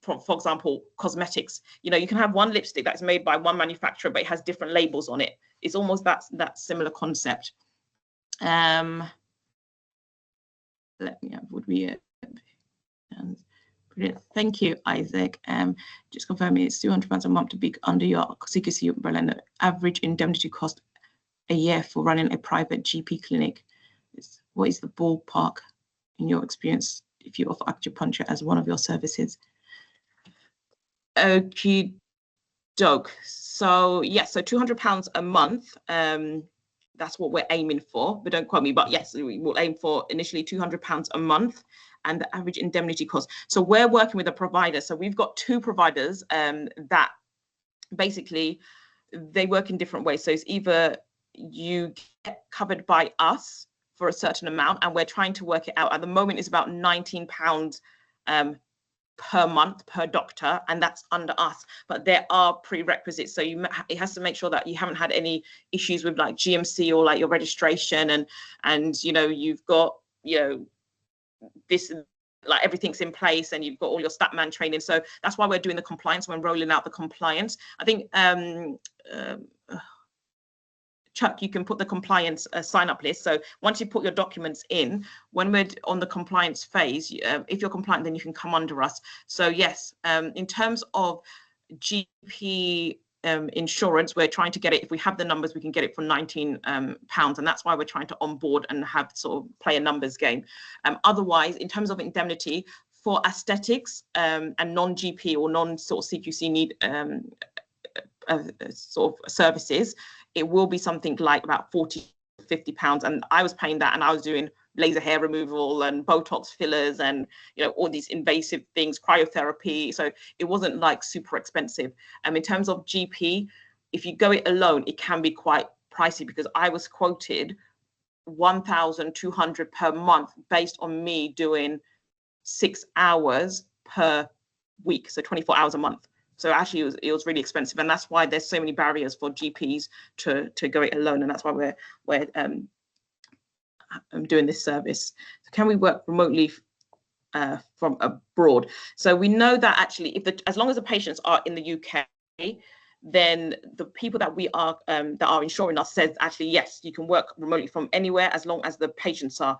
S1: for example, cosmetics. You know, you can have one lipstick that's made by one manufacturer, but it has different labels on it. It's almost that similar concept. Let me have, would we brilliant. Thank you, Isaac. Just confirming it's £200 a month to be under your CQC umbrella, and the average indemnity cost a year for running a private GP clinic. What is the ballpark in your experience if you offer acupuncture as one of your services? Okay, ThanksDoc. So yes, so £200 a month. That's what we're aiming for, but don't quote me. But yes, we will aim for initially £200 a month, and the average indemnity cost. So we're working with a provider. So we've got two providers that basically they work in different ways. So it's either you get covered by us for a certain amount, and we're trying to work it out. At the moment, it's about £19 per month per doctor, and that's under us. But there are prerequisites, so it has to make sure that you haven't had any issues with like GMC or like your registration, and you know you've got this, like everything's in place, and you've got all your Statman training. So that's why we're doing the compliance. We're rolling out the compliance. I think Chuck, you can put the compliance sign up list. So once you put your documents in, when we're on the compliance phase, if you're compliant, then you can come under us. So yes, in terms of GP insurance, we're trying to get it. If we have the numbers, we can get it for £19, and that's why we're trying to onboard and have sort of play a numbers game. Otherwise, in terms of indemnity for aesthetics and non-GP or non-sort of CQC need sort of services, it will be something like about £40 to £50, and I was paying that, and I was doing laser hair removal and Botox fillers and all these invasive things, cryotherapy. So it wasn't like super expensive. In terms of GP, if you go it alone, it can be quite pricey, because I was quoted £1,200 per month based on me doing 6 hours per week, so 24 hours a month. So actually it was really expensive, and that's why there's so many barriers for GPs to go it alone, and that's why we're doing this service. So can we work remotely from abroad? So we know that actually, as long as the patients are in the UK, then the people that are insuring us says actually yes, you can work remotely from anywhere as long as the patients are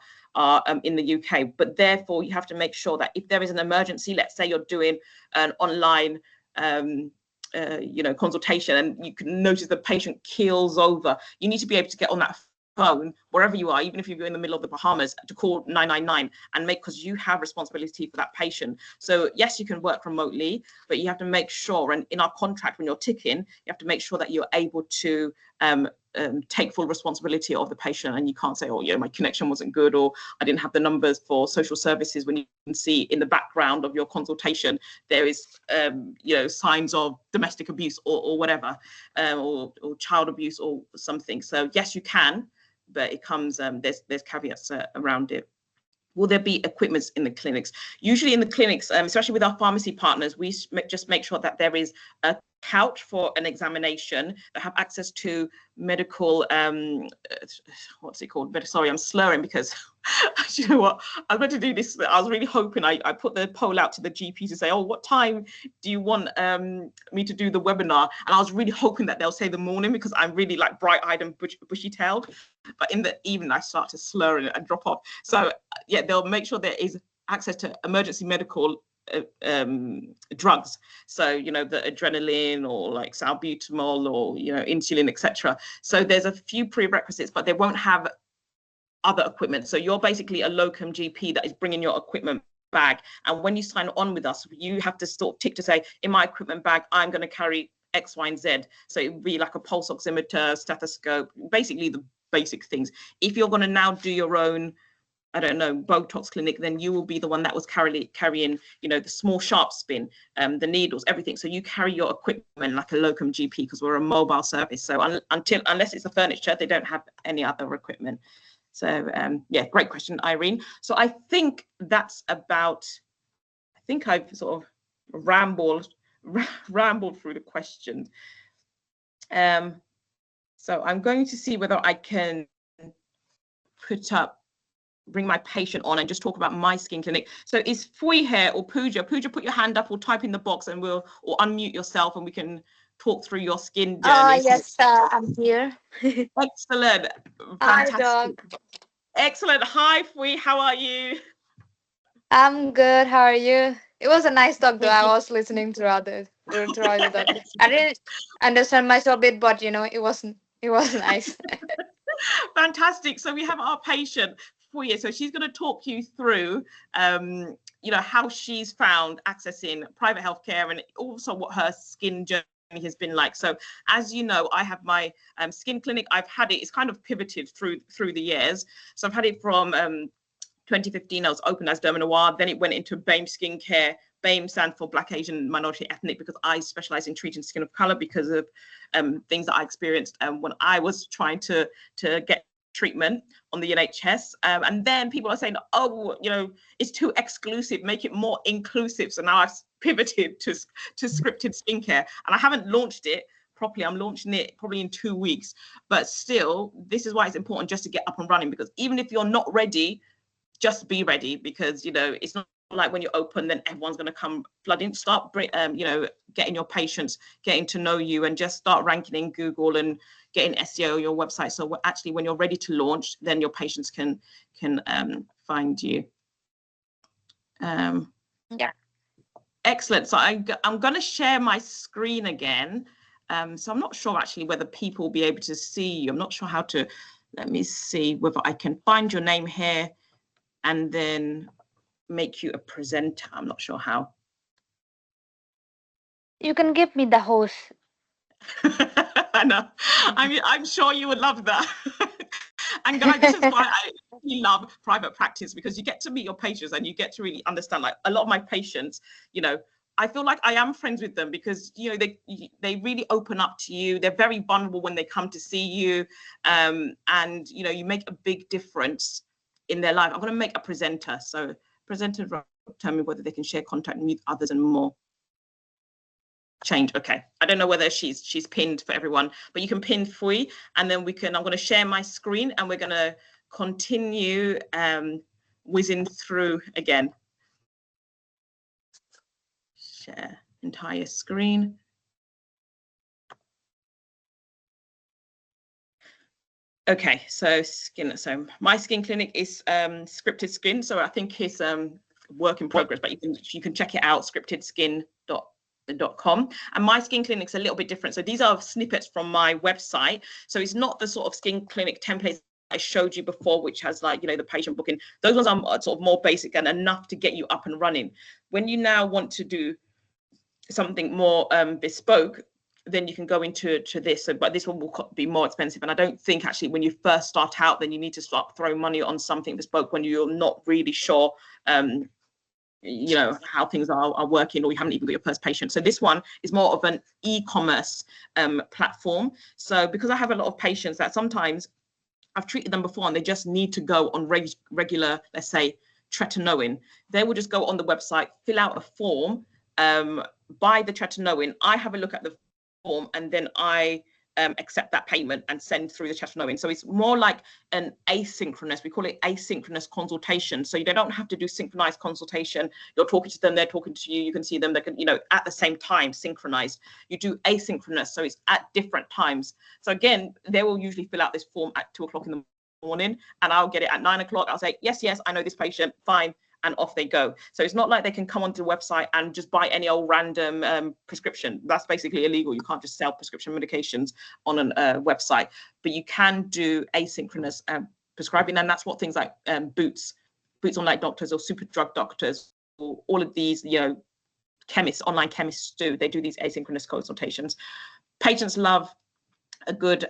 S1: in the UK. But therefore, you have to make sure that if there is an emergency, let's say you're doing an online consultation, and you can notice the patient keels over, you need to be able to get on that phone wherever you are, even if you're in the middle of the Bahamas, to call 999 and because you have responsibility for that patient. So yes, you can work remotely, but you have to make sure, and in our contract when you're ticking, you have to make sure that you're able to take full responsibility of the patient, and you can't say, oh, my connection wasn't good, or I didn't have the numbers for social services, when you can see in the background of your consultation there is signs of domestic abuse or whatever, or child abuse or something. So yes, you can, but it comes there's caveats around it. Will there be equipment in the clinics? Usually in the clinics, especially with our pharmacy partners, we just make sure that there is a couch for an examination, that have access to medical, what's it called? Sorry, I'm slurring because you know what? I was going to do this. I was really hoping I put the poll out to the GP to say, oh, what time do you want me to do the webinar? And I was really hoping that they'll say the morning, because I'm really like bright-eyed and bushy-tailed. But in the evening, I start to slur and drop off. So yeah, they'll make sure there is access to emergency medical drugs, so the adrenaline or like salbutamol or insulin, etc. So there's a few prerequisites, but they won't have other equipment. So you're basically a locum GP that is bringing your equipment bag, and when you sign on with us, you have to sort of tick to say, in my equipment bag I'm going to carry X, Y, and Z. So it would be like a pulse oximeter, stethoscope, basically the basic things. If you're going to now do your own, I don't know, Botox clinic, then you will be the one that was carrying, the small sharp spin, the needles, everything. So you carry your equipment like a locum GP, because we're a mobile service. So unless it's a furniture, they don't have any other equipment. So yeah, great question, Irene. So I think that's about, I think I've sort of rambled through the questions. So I'm going to see whether I can bring my patient on and just talk about my skin clinic. So is Fui here, or Pooja? Pooja, put your hand up or type in the box, and or unmute yourself, and we can talk through your skin journey.
S5: Yes, I'm here.
S1: Excellent. Fantastic.
S5: Hi, Doc.
S1: Excellent. Hi, Fui. How are you?
S5: I'm good. How are you? It was a nice talk, though. I was listening throughout it. I didn't understand myself a bit, but it was nice.
S1: Fantastic. So we have our patient Fui. So she's going to talk you through how she's found accessing private healthcare, and also what her skin journey has been like. So as you know, I have my skin clinic. I've had it, it's kind of pivoted through the years. So I've had it from 2015, I was open as Derma Noir, then it went into BAME skincare. BAME stands for Black, Asian, Minority, Ethnic, because I specialize in treating skin of color because of things that I experienced when I was trying to get treatment on the NHS. And then people are saying, oh, you know, it's too exclusive, make it more inclusive. So now I've pivoted to scripted skincare, and I haven't launched it properly. I'm launching it probably in 2 weeks, but still, this is why it's important just to get up and running, because even if you're not ready, just be ready, because, you know, it's not like when you open, then everyone's going to come flooding. Start, you know, getting your patients, getting to know you, and just start ranking in Google and getting SEO on your website. So actually, when you're ready to launch, then your patients can find you.
S5: Yeah.
S1: Excellent. So I'm going to share my screen again. So I'm not sure actually whether people will be able to see you. I'm not sure how to. Let me see whether I can find your name here and then make you a presenter. I'm not sure how.
S5: You can give me the host.
S1: I know. I'm sure you would love that. And guys, this is why I really love private practice, because you get to meet your patients and you get to really understand. Like a lot of my patients, you know, I feel like I am friends with them because, you know, they really open up to you. They're very vulnerable when they come to see you, and you know, you make a big difference in their life. I'm going to make a presenter. So presenter, tell me whether they can share contact with others and more. Change. Okay, I don't know whether she's pinned for everyone, but you can pin free, and then I'm going to share my screen and we're going to continue whizzing through again. Share entire screen. Okay, so skin. So my skin clinic is Scripted Skin. So I think it's work in progress, but you can check it out, scriptedskin.com. And my skin clinic's a little bit different. So these are snippets from my website. So it's not the sort of skin clinic templates I showed you before, which has, like, you know, the patient booking. Those ones are sort of more basic and enough to get you up and running. When you now want to do something more bespoke, then you can go into this. So, but this one will be more expensive. And I don't think actually when you first start out, then you need to start throwing money on something bespoke when you're not really sure, you know, how things are working, or you haven't even got your first patient. So this one is more of an e-commerce platform. So because I have a lot of patients that sometimes I've treated them before and they just need to go on regular, let's say, tretinoin, they will just go on the website, fill out a form, buy the tretinoin. I have a look at the form and then I accept that payment and send through the tretinoin. So it's more like an asynchronous, we call it asynchronous consultation. So you don't have to do synchronized consultation. You're talking to them, they're talking to you, you can see them, they can, you know, at the same time, synchronized. You do asynchronous, so it's at different times. So again, they will usually fill out this form at 2 o'clock in the morning and I'll get it at 9 o'clock. I'll say, yes, I know this patient, fine. And off they go. So it's not like they can come onto the website and just buy any old random prescription. That's basically illegal. You can't just sell prescription medications on a website, but you can do asynchronous prescribing. And that's what things like Boots Online Doctors or Super Drug Doctors, or all of these, you know, chemists, online chemists do. They do these asynchronous consultations. Patients love a good,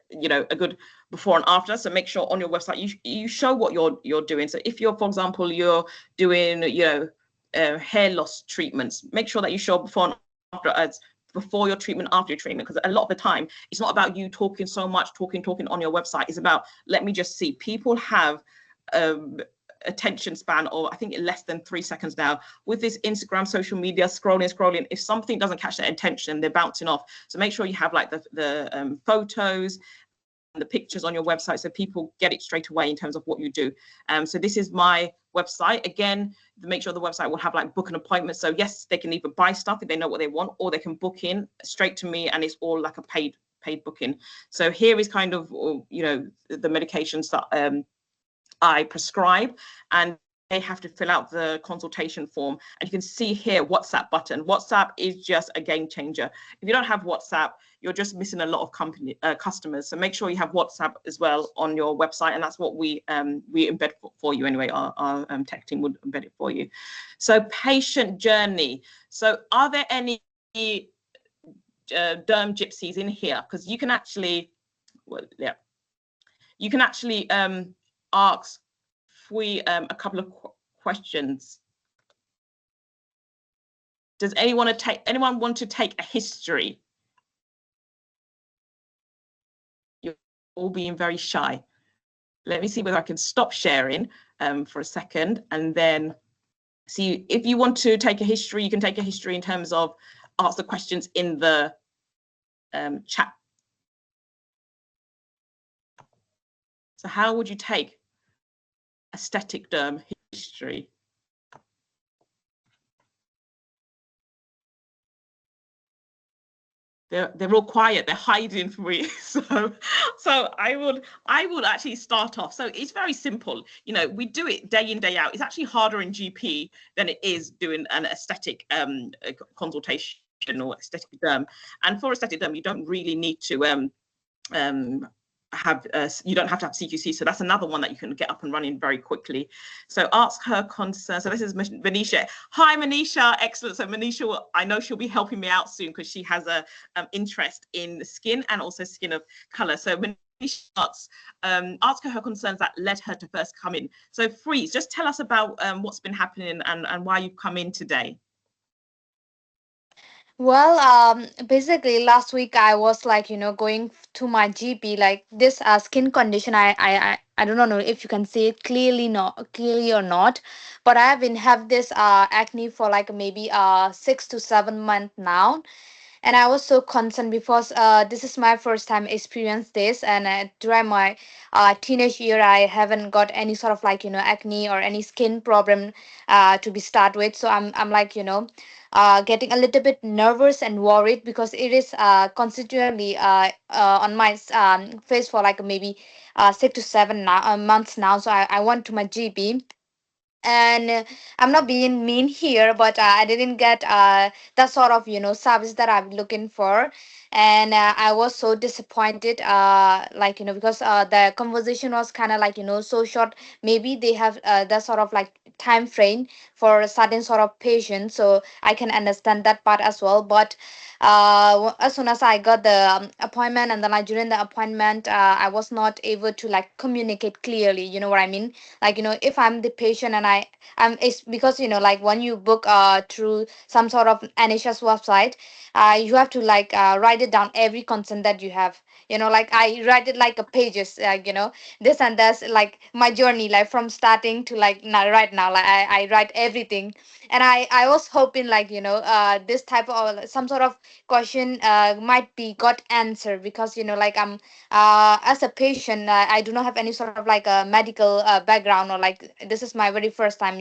S1: you know, a good before and after. So make sure on your website you show what you're doing. So if you're, for example, you're doing, you know, hair loss treatments, make sure that you show before and after as before your treatment, after your treatment, because a lot of the time it's not about you talking so much, talking on your website. It's about, let me just see. People have attention span, or I think less than 3 seconds now with this Instagram, social media, scrolling. If something doesn't catch their attention, they're bouncing off. So make sure you have like the photos and the pictures on your website so people get it straight away in terms of what you do. So this is my website. Again, make sure the website will have like book an appointment. So yes, they can either buy stuff if they know what they want, or they can book in straight to me and it's all like a paid booking. So here is kind of, you know, the medications that I prescribe, and they have to fill out the consultation form. And you can see here WhatsApp button. WhatsApp is just a game changer. If you don't have WhatsApp, you're just missing a lot of customers. So make sure you have WhatsApp as well on your website, and that's what we embed for you anyway. Our tech team would embed it for you. So patient journey. So are there any derm gypsies in here, because you can actually, well, yeah, you can actually ask a couple of questions. Does anyone want to take a history? You're all being very shy. Let me see whether I can stop sharing for a second, and then see if you want to take a history. You can take a history in terms of ask the questions in the chat. So how would you take aesthetic derm history? They're all quiet, they're hiding from me. So I would actually start off. So it's very simple. You know, we do it day in, day out. It's actually harder in GP than it is doing an aesthetic consultation or aesthetic derm. And for aesthetic derm, you don't really need to you don't have to have CQC, so that's another one that you can get up and running very quickly. So ask her concern. So this is Manisha. Hi Manisha, excellent. So Manisha, I know she'll be helping me out soon because she has a interest in skin and also skin of color. So Manisha asks, ask her concerns that led her to first come in. So Freeze, just tell us about what's been happening and why you've come in today.
S5: Well, basically last week I was like, going to my GP, like this skin condition. I do not know if you can see it clearly or not, but I have been have this acne for like maybe 6 to 7 months now. And I was so concerned because this is my first time experience this, and during my teenage year I haven't got any sort of like acne or any skin problem to be start with. So I'm like getting a little bit nervous and worried because it is constantly on my face for like maybe 6 to 7 months now. So I went to my GP, and I'm not being mean here, but I didn't get that sort of service that I'm looking for. And I was so disappointed, like because the conversation was kind of like so short. Maybe they have that sort of like time frame for a certain sort of patient, so I can understand that part as well. But as soon as I got the appointment, and then like during the appointment I was not able to like communicate clearly, you know what I mean. Like if I'm the patient and it's because like when you book through some sort of NHS website, you have to like write it down every consent that you have. Like I write it like a pages, like this and that's like my journey, like from starting to like now, right now, like I write everything. And I was hoping like this type of some sort of question might be got answer, because like I'm as a patient, I do not have any sort of like a medical background, or like this is my very first time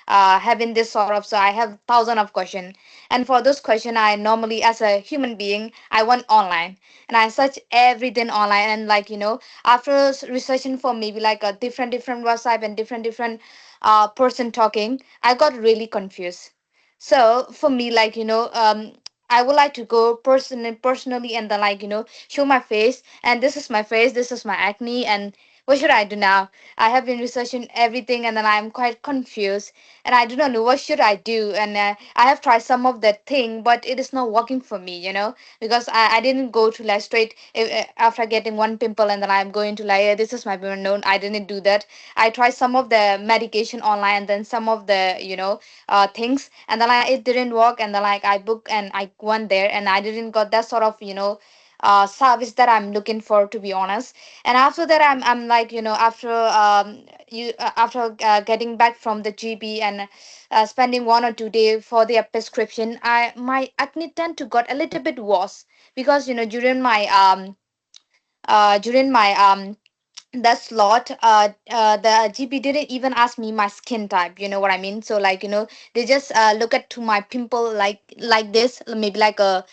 S5: having this sort of. So I have thousand of question, and for those question I normally, as a human being, I went online and I search everything online. And like after researching for maybe like a different website and different person talking, I got really confused. So for me, like I would like to go personally, and then like show my face, and this is my face, this is my acne, and what should I do now? I have been researching everything, and then I'm quite confused, and I do not know what should I do. And I have tried some of that thing, but it is not working for me, because I didn't go to like straight after getting one pimple, and then I'm going to like, this is my pimple. No, I didn't do that. I tried some of the medication online, and then some of the things, and then like it didn't work, and then like I booked and I went there, and I didn't got that sort of service that I'm looking for, to be honest. And after that I'm like after after getting back from the GP, and spending 1 or 2 days for their prescription, I my acne tend to got a little bit worse, because during my that slot, the GP didn't even ask me my skin type, you know what I mean. So like they just look at to my pimple, like this, maybe like a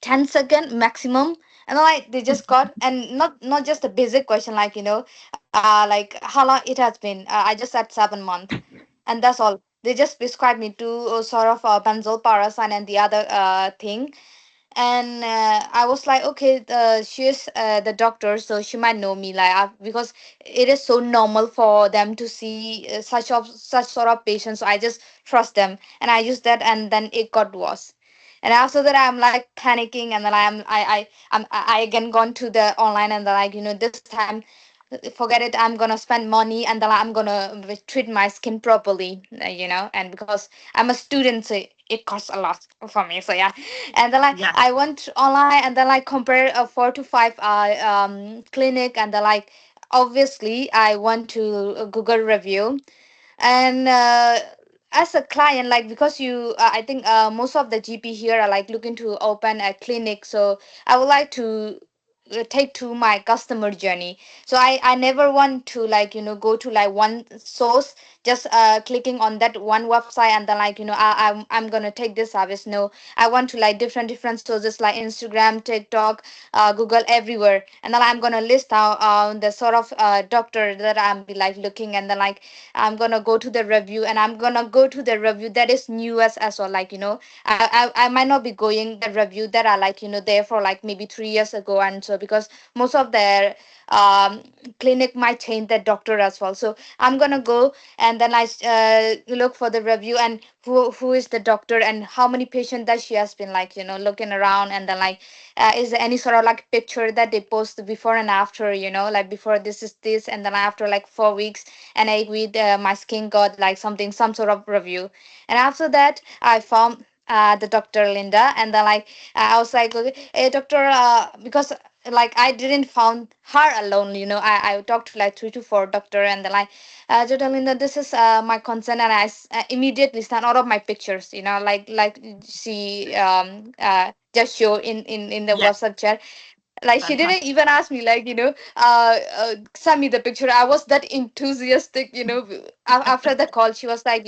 S5: 10-second maximum. And like they just got, and not just a basic question, like like how long it has been. I just said 7 months, and that's all. They just prescribed me to sort of benzoyl paracetamol and the other thing. And I was like, okay, she is the doctor, so she might know me, like because it is so normal for them to see such sort of patients. So I just trust them, and I used that, and then it got worse. And after that, I'm like panicking, and then I again gone to the online, and then like, this time, forget it. I'm gonna spend money, and then I'm gonna treat my skin properly, and because I'm a student, so it costs a lot for me. So yeah, and then like
S1: Yeah.
S5: I went online, and then like compare 4 to 5 clinic, and then like obviously I went to Google review. And as a client, like, because you I think most of the GP here are like looking to open a clinic, so I would like to take to my customer journey. So I never want to, like, go to like one source, just clicking on that one website, and then like, I'm gonna take this service. No, I want to like different sources, like Instagram, TikTok, Google, everywhere, and then I'm gonna list out the sort of doctor that I'm be like looking, and then like I'm gonna go to the review, and I'm gonna go to the review that is newest as well. Like, I might not be going the review that are like, there for like maybe 3 years ago, and so because most of their um clinic might change their doctor as well. So I'm gonna go, and then I look for the review, and who is the doctor, and how many patients that she has been like, looking around, and then like is there any sort of like picture that they post before and after, like before this is this, and then after like 4 weeks, and I with my skin got like something, some sort of review. And after that, I found the Dr. Linda, and then like I was like, okay, hey doctor, because like I didn't found her alone, I talked to like 3 to 4 doctor, and then like Dr. Linda, this is my concern, and I immediately sent out of my pictures, like she just show in the
S1: Yeah.
S5: WhatsApp chat. Like, she didn't
S1: Fantastic.
S5: even ask me, like, send me the picture. I was that enthusiastic, after the call. She was like,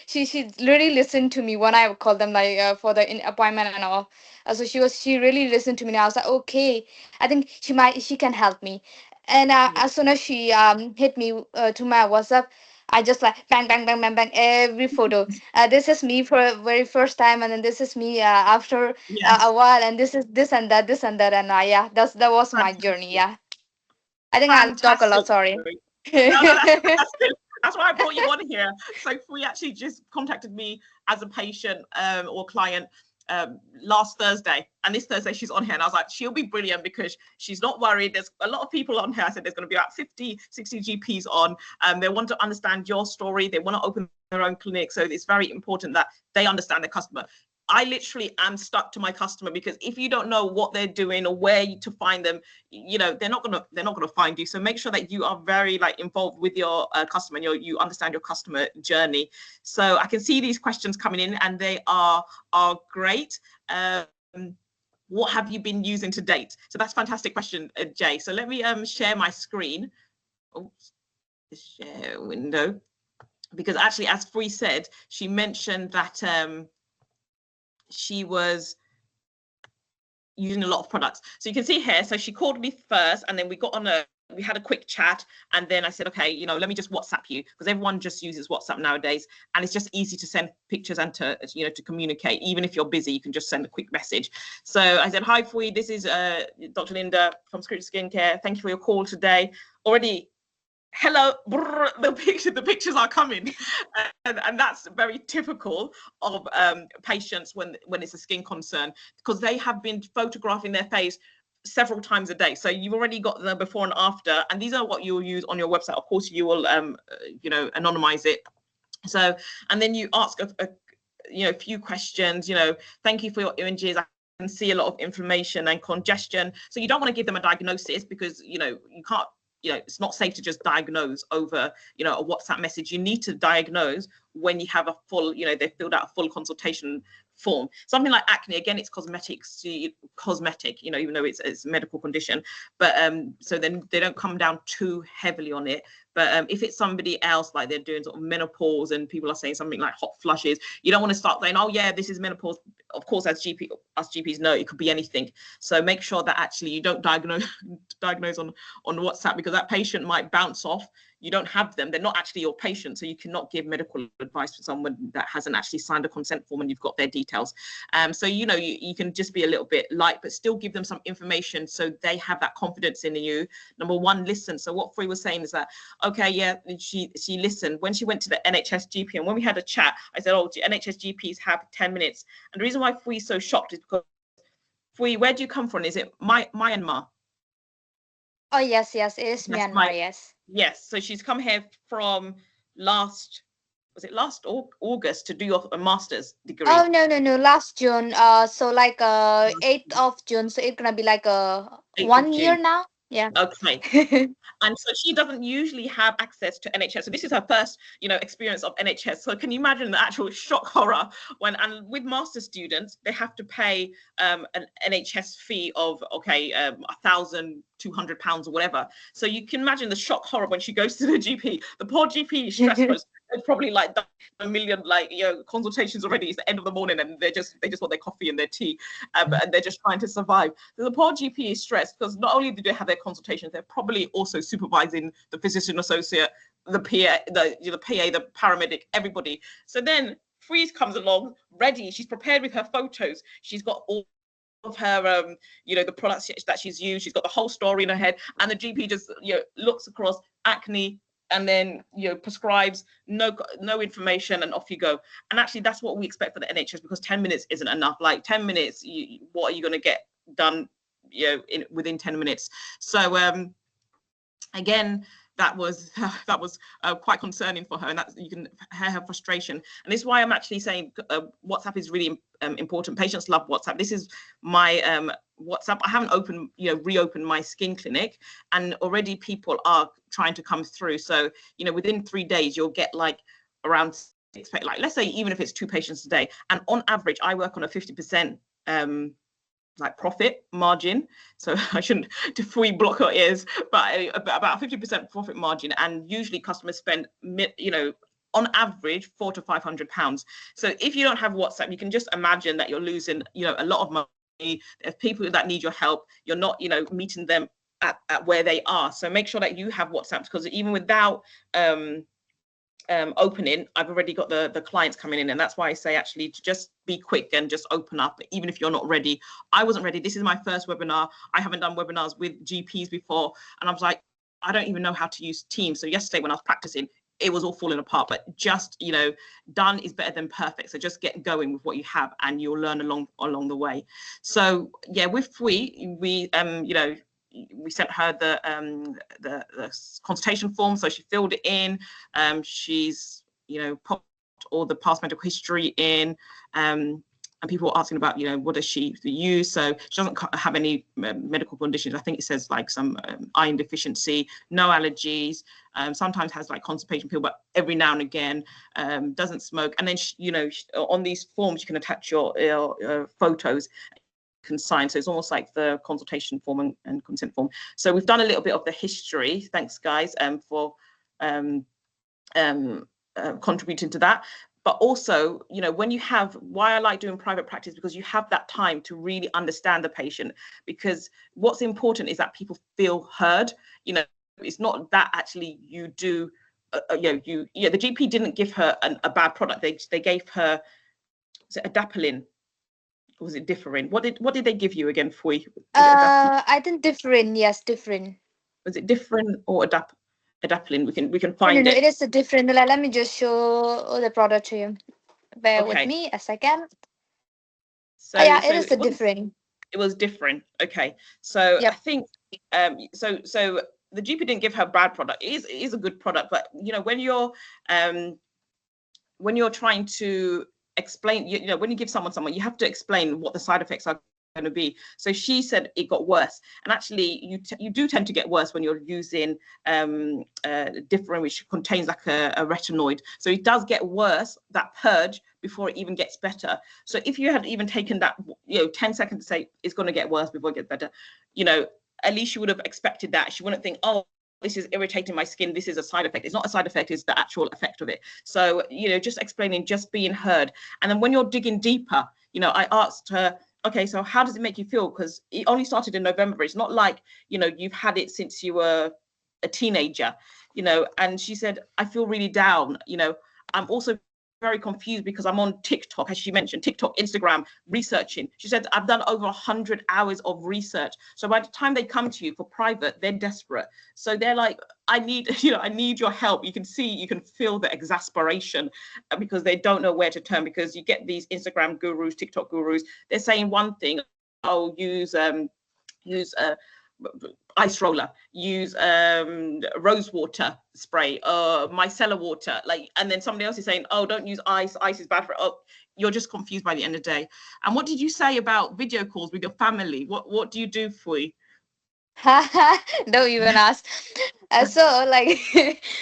S5: she really listened to me when I called them, like, for the appointment and all. So she really listened to me, and I was like, okay, I think she can help me. And
S1: Yeah.
S5: as soon as she hit me to my WhatsApp, I just like bang bang bang bang bang every photo. This is me for very first time, and then this is me after a
S1: Yes.
S5: while, and this is this and that, and yeah, that was my journey.
S1: Fantastic.
S5: Yeah, I think I'll talk a lot.
S1: Fantastic.
S5: Sorry.
S1: No, that's good. That's why I brought you on here. So we actually just contacted me as a patient or client last Thursday, and this Thursday she's on here, and I was like, she'll be brilliant because she's not worried. There's a lot of people on here. I said there's going to be about 50, 60 GPs on. They want to understand your story. They want to open their own clinic. So it's very important that they understand their customer. I literally am stuck to my customer, because if you don't know what they're doing or where to find them, they're not gonna find you. So make sure that you are very like involved with your customer, and you understand your customer journey. So I can see these questions coming in, and they are great. What have you been using to date? So that's a fantastic question, Jay. So let me share my screen. Oops, share window, because actually, as Free said, she mentioned that she was using a lot of products. So you can see here, so she called me first, and then we had a quick chat, and then I said, okay, let me just WhatsApp you, because everyone just uses WhatsApp nowadays, and it's just easy to send pictures and to communicate. Even if you're busy, you can just send a quick message. So I said, hi Fui, this is Dr. Linda from Script Skincare. Thank you for your call today. Already, hello, brr, the pictures are coming, and that's very typical of patients when it's a skin concern, because they have been photographing their face several times a day. So you've already got the before and after, and these are what you will use on your website. Of course, you will anonymize it. So, and then you ask a few questions. Thank you for your images. I can see a lot of inflammation and congestion. So you don't want to give them a diagnosis, because you can't. It's not safe to just diagnose over, a WhatsApp message. You need to diagnose when you have a full, they've filled out a full consultation form. Something like acne, again, it's cosmetic, even though it's a medical condition. But so then they don't come down too heavily on it. But if it's somebody else, like they're doing sort of menopause, and people are saying something like hot flushes, you don't want to start saying, oh yeah, this is menopause. Of course, us GPs know it could be anything. So make sure that actually you don't diagnose on WhatsApp, because that patient might bounce off, you don't have them, they're not actually your patient, so you cannot give medical advice to someone that hasn't actually signed a consent form and you've got their details. So you can just be a little bit light, but still give them some information so they have that confidence in you. Number one, listen. So what Free was saying is that, okay, yeah, she listened when she went to the NHS GP, and when we had a chat, I said, oh, NHS GPs have 10 minutes. And the reason why Free's so shocked is because, Free, where do you come from? Is it Myanmar?
S5: Oh, yes, it is Myanmar, yes.
S1: Yes, so she's come here from last August to do a master's degree?
S5: Oh, no, last June. So like 8th of June, so it's gonna be like 1 year now. Yeah.
S1: Okay. And so she doesn't usually have access to NHS. So this is her first, experience of NHS. So can you imagine the actual shock horror and with master students, they have to pay an NHS fee of, £1,200 or whatever. So you can imagine the shock horror when she goes to the GP. The poor GP is stressed because it's probably like a million consultations already. It's the end of the morning and they just want their coffee and their tea, and they're just trying to survive. So the poor GP is stressed because not only do they have their consultations, they're probably also supervising the physician associate, the PA, the PA, the paramedic, everybody. So then Freeze comes along ready. She's prepared with her photos. She's got all of her the products that she's used. She's got the whole story in her head, and the GP just looks across acne and then prescribes no information, and off you go. And actually that's what we expect for the NHS, because 10 minutes isn't enough. Like 10 minutes, what are you going to get done within 10 minutes? So again, that was quite concerning for her, and that you can hear her frustration. And this is why I'm actually saying WhatsApp is really important. Patients love WhatsApp. This is my WhatsApp. I haven't reopened my Skin Clinic, and already people are trying to come through. So within 3 days you'll get like around, expect like, let's say even if it's 2 patients a day, and on average I work on a 50% like profit margin. So I shouldn't fully block our ears, but about 50% profit margin. And usually customers spend on average £400 to £500. So if you don't have WhatsApp, you can just imagine that you're losing a lot of money. There's people that need your help, you're not meeting them at where they are. So make sure that you have WhatsApp, because even without opening, I've already got the clients coming in. And that's why I say actually to just be quick and just open up, even if you're not ready. I wasn't ready. This is my first webinar. I haven't done webinars with GPs before, and I was like, I don't even know how to use Teams. So yesterday when I was practicing, it was all falling apart. But just done is better than perfect. So just get going with what you have, and you'll learn along the way. So yeah, with we sent her the consultation form, so she filled it in. She's popped all the past medical history in, and people were asking about what does she use. So she doesn't have any medical conditions. I think it says like some iron deficiency, no allergies, sometimes has like constipation pill, but every now and again, doesn't smoke. And then on these forms you can attach your photos, can sign. So it's almost like the consultation form and consent form. So we've done a little bit of the history. Thanks guys for contributing to that. But also, when you have, why I like doing private practice, because you have that time to really understand the patient. Because what's important is that people feel heard. It's not that actually you do the GP didn't give her a bad product. They gave her, was it adapalene? Was it different? What did they give you again, Fui?
S5: I think different. Yes, different.
S1: Was it different or adapalene? We can find
S5: No,
S1: it.
S5: it is a different. Let me just show the product to you. Bear with me a second.
S1: So
S5: yeah, it is a different.
S1: It was different. Okay. So
S5: yep.
S1: I think so the GP didn't give her a bad product. It is a good product, but when you're trying to explain, when you give someone, you have to explain what the side effects are going to be. So she said it got worse, and actually you do tend to get worse when you're using different, which contains like a retinoid. So it does get worse, that purge, before it even gets better. So if you had even taken that 10 seconds to say it's going to get worse before it gets better, at least you would have expected that. She wouldn't think, oh, this is irritating my skin, this is a side effect. It's not a side effect, it's the actual effect of it. So just explaining, just being heard. And then when you're digging deeper, I asked her, okay, so how does it make you feel? Because it only started in November. It's not like you've had it since you were a teenager, you know, and she said, I feel really down, you know, I'm also very confused because I'm on TikTok, as she mentioned, TikTok, Instagram, researching. She said, I've done over 100 hours of research. So by the time they come to you for private, they're desperate. So they're like, I need, you know, I need your help. You can see, you can feel the exasperation because they don't know where to turn, because you get these Instagram gurus, TikTok gurus, they're saying one thing, oh, use ice roller, use rose water spray, micellar water, like, and then somebody else is saying, oh, don't use ice is bad for, oh, you're just confused by the end of the day. And what did you say about video calls with your family? What do you do for you?
S5: Don't even ask. So like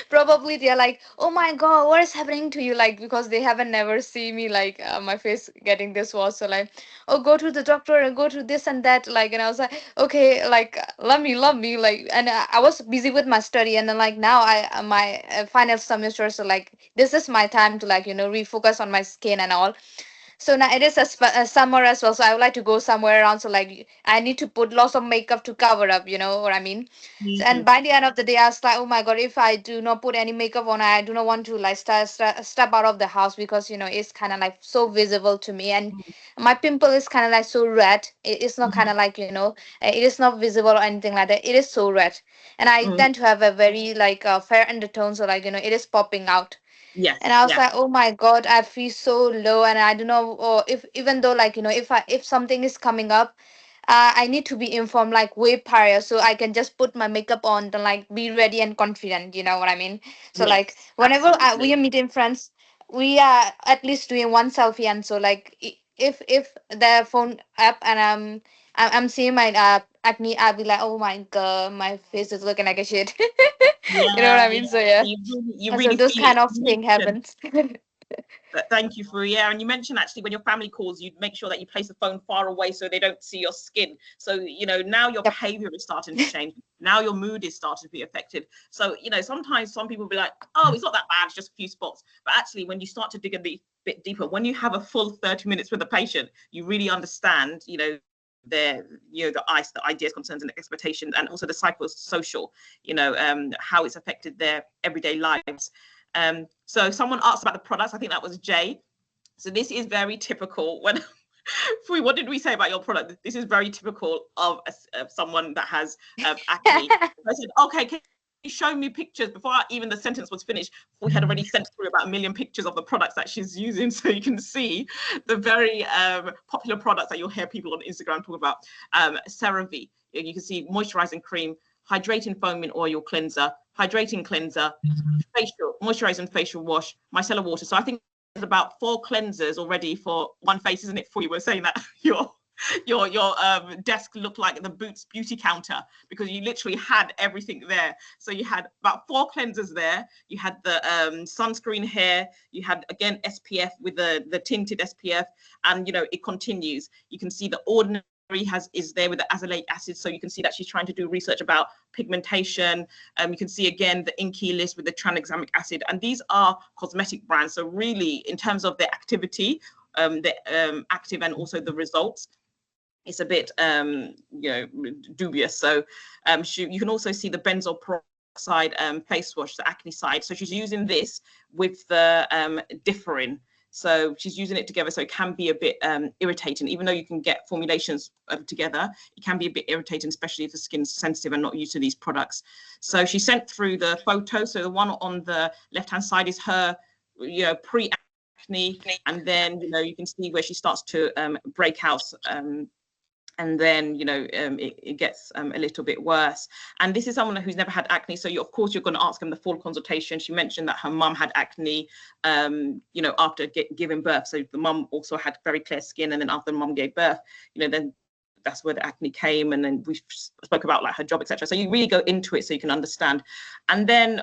S5: probably they're like, oh my god, what is happening to you, like, because they haven't never seen me like my face getting this was, so like, oh, go to the doctor and go to this and that, like, and I was like, okay, like, love me, like, and I was busy with my study, and then like now I my final semester, so like this is my time to, like, refocus on my skin and all. So now it is a summer as well, so I would like to go somewhere around. So like I need to put lots of makeup to cover up, you know what I mean? So, and by the end of the day, I was like, oh my god, if I do not put any makeup on, I do not want to like step out of the house, because it's kind of like so visible to me, and my pimple is kind of like so red. It's not kind of like it is not visible or anything like that. It is so red, and I tend to have a very like fair undertone, so like it is popping out. And
S1: Yes,
S5: I was
S1: yeah.
S5: like, oh my god, I feel so low, and I don't know, or if, even though, like, if something is coming up, I need to be informed like way prior, so I can just put my makeup on and like be ready and confident, you know what I mean? So like
S1: Yes,
S5: whenever we
S1: absolutely.
S5: are meeting friends, we are at least doing one selfie, and so like if the phone app and I'm seeing my acne, I'll be like, oh my god, my face is looking like a shit. You know what
S1: Yeah,
S5: I
S1: yeah.
S5: mean? So yeah.
S1: You
S5: So
S1: really
S5: those
S1: feel it.
S5: kind of
S1: You
S5: thing
S1: mentioned,
S5: happens.
S1: thank you for, yeah, and you mentioned actually when your family calls, you make sure that you place the phone far away so they don't see your skin. So now your
S5: Yep.
S1: behavior is starting to change. Now your mood is starting to be affected. So sometimes some people will be like, oh, it's not that bad, it's just a few spots. But actually, when you start to dig a bit deeper, when you have a full 30 minutes with a patient, you really understand their the ideas, concerns, and expectations, and also the psychosocial, how it's affected their everyday lives. So someone asked about the products. I think that was Jay. So this is very typical. When what did we say about your product? This is very typical of someone that has acne. I said, okay, can you show me pictures? Before even the sentence was finished, we had already sent through about 1 million pictures of the products that she's using. So you can see the very popular products that you'll hear people on Instagram talk about. CeraVe, you can see moisturizing cream, hydrating foaming oil cleanser, hydrating cleanser, facial moisturizing facial wash, micellar water. So I think there's about 4 cleansers already for one face, isn't it? For you were saying that your desk looked like the Boots beauty counter, because you literally had everything there. So you had about 4 cleansers there. You had the sunscreen here. You had again SPF with the tinted SPF, and it continues. You can see the ordinary is there with the azelaic acid, so you can see that she's trying to do research about pigmentation. You can see again the inky list with the tranexamic acid, and these are cosmetic brands, so really in terms of their activity, the active and also the results, it's a bit dubious. So you can also see the benzoyl peroxide face wash, the acne side. So she's using this with the differin. So she's using it together, so it can be a bit irritating. Even though you can get formulations together, it can be a bit irritating, especially if the skin's sensitive and not used to these products. So she sent through the photo. So the one on the left-hand side is her pre-acne, and then you can see where she starts to break out. And then it gets a little bit worse. And this is someone who's never had acne, so of course you're going to ask them the full consultation. She mentioned that her mum had acne after giving birth, so the mum also had very clear skin, and then after the mum gave birth, then that's where the acne came. And then we spoke about like her job, etc. So you really go into it so you can understand. And then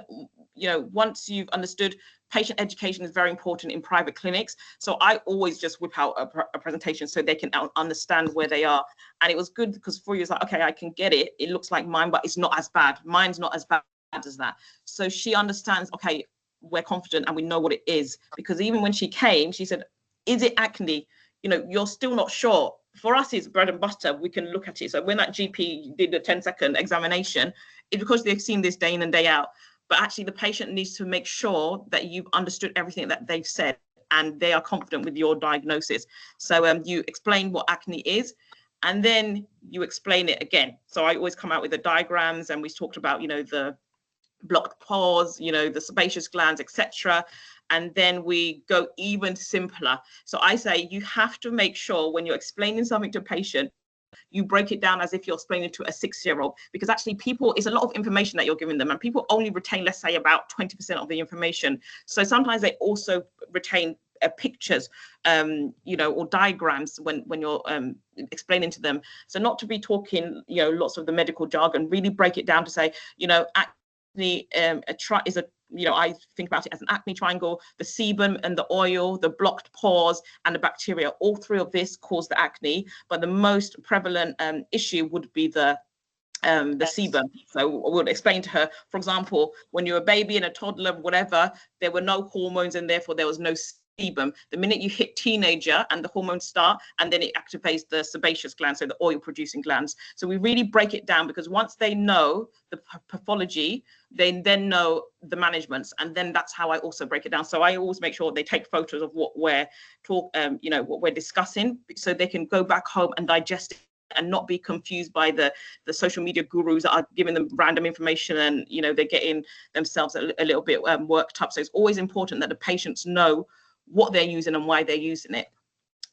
S1: once you've understood, patient education is very important in private clinics. So I always just whip out a presentation so they can understand where they are. And it was good because for you, it's like, okay, I can get it. It looks like mine, but it's not as bad. Mine's not as bad as that. So she understands, okay, we're confident and we know what it is. Because even when she came, she said, is it acne? you're still not sure. For us, it's bread and butter. We can look at it. So when that GP did the 10-second examination, it's because they've seen this day in and day out. But actually, the patient needs to make sure that you've understood everything that they've said and they are confident with your diagnosis. So you explain what acne is, and then you explain it again. So I always come out with the diagrams, and we talked about, the blocked pores, the sebaceous glands, etc. And then we go even simpler. So I say you have to make sure when you're explaining something to a patient, you break it down as if you're explaining to a 6-year-old, because actually it's a lot of information that you're giving them, and people only retain, let's say, about 20% of the information. So sometimes they also retain pictures, or diagrams when you're explaining to them. So not to be talking, lots of the medical jargon, really break it down to say, acne is a I think about it as an acne triangle. The sebum and the oil, the blocked pores, and the bacteria, all three of this cause the acne, but the most prevalent issue would be the sebum. So we'll explain to her, for example, when you're a baby and a toddler, whatever, there were no hormones and therefore there was no sebum. The minute you hit teenager and the hormones start, and then it activates the sebaceous glands, so the oil producing glands. So we really break it down, because once they know the pathology, they then know the managements, and then that's how I also break it down. So I always make sure they take photos of what we're what we're discussing, so they can go back home and digest it and not be confused by the social media gurus that are giving them random information, and they're getting themselves a little bit worked up. So it's always important that the patients know what they're using and why they're using it.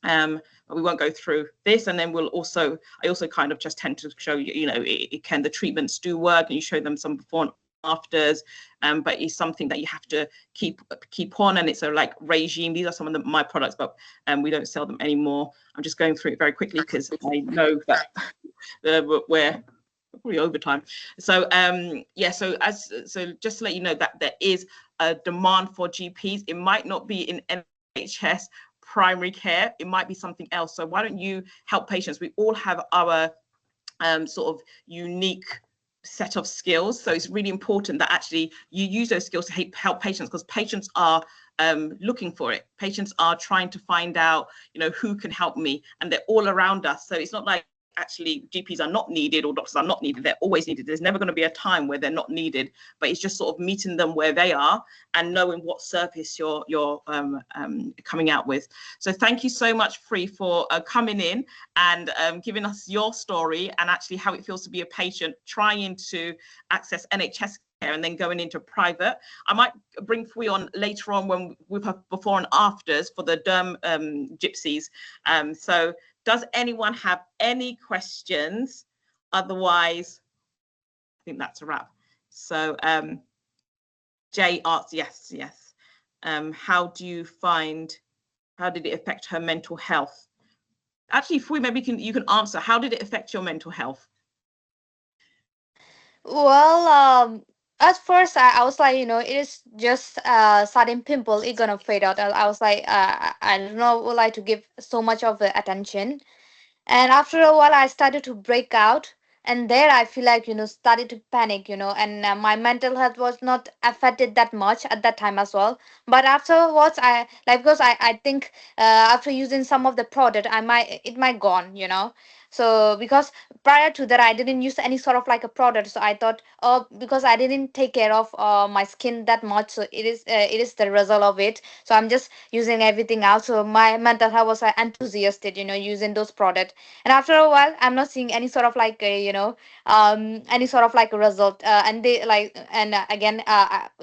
S1: But we won't go through this, and then I also kind of just tend to show you, the treatments do work, and you show them some before and afters, but it's something that you have to keep on, and it's a regime. These are some of my products, but we don't sell them anymore. I'm just going through it very quickly because I know that we're probably over time. So so just to let you know that there is a demand for GPs. It might not be in NHS primary care, it might be something else. So why don't you help patients? We all have our sort of unique set of skills, so it's really important that actually you use those skills to help patients, because patients are looking for it. Patients are trying to find out, who can help me, and they're all around us. So it's not like actually GPs are not needed or doctors are not needed. They're always needed. There's never going to be a time where they're not needed, but it's just sort of meeting them where they are and knowing what service you're coming out with. So thank you so much, Free, for coming in and giving us your story and actually how it feels to be a patient trying to access NHS care and then going into private. I might bring Free on later on when we have before and afters for the derm gypsies. So does anyone have any questions? Otherwise, I think that's a wrap. So Jay asks, yes. How did it affect her mental health? Actually, Fui, maybe you can answer. How did it affect your mental health?
S5: Well, at first I was like, it is just sudden pimple, it gonna fade out. I was like, I don't know, would like to give so much of the attention. And after a while I started to break out, and there I feel like, started to panic, and my mental health was not affected that much at that time as well. But afterwards I like, because I think after using some of the product it might gone, so because prior to that I didn't use any sort of like a product, so I thought, oh, because I didn't take care of my skin that much, so it is the result of it, so I'm just using everything out. So my mental health was enthusiastic, using those products. And after a while I'm not seeing any sort of like a, any sort of like a result, and they like, and again,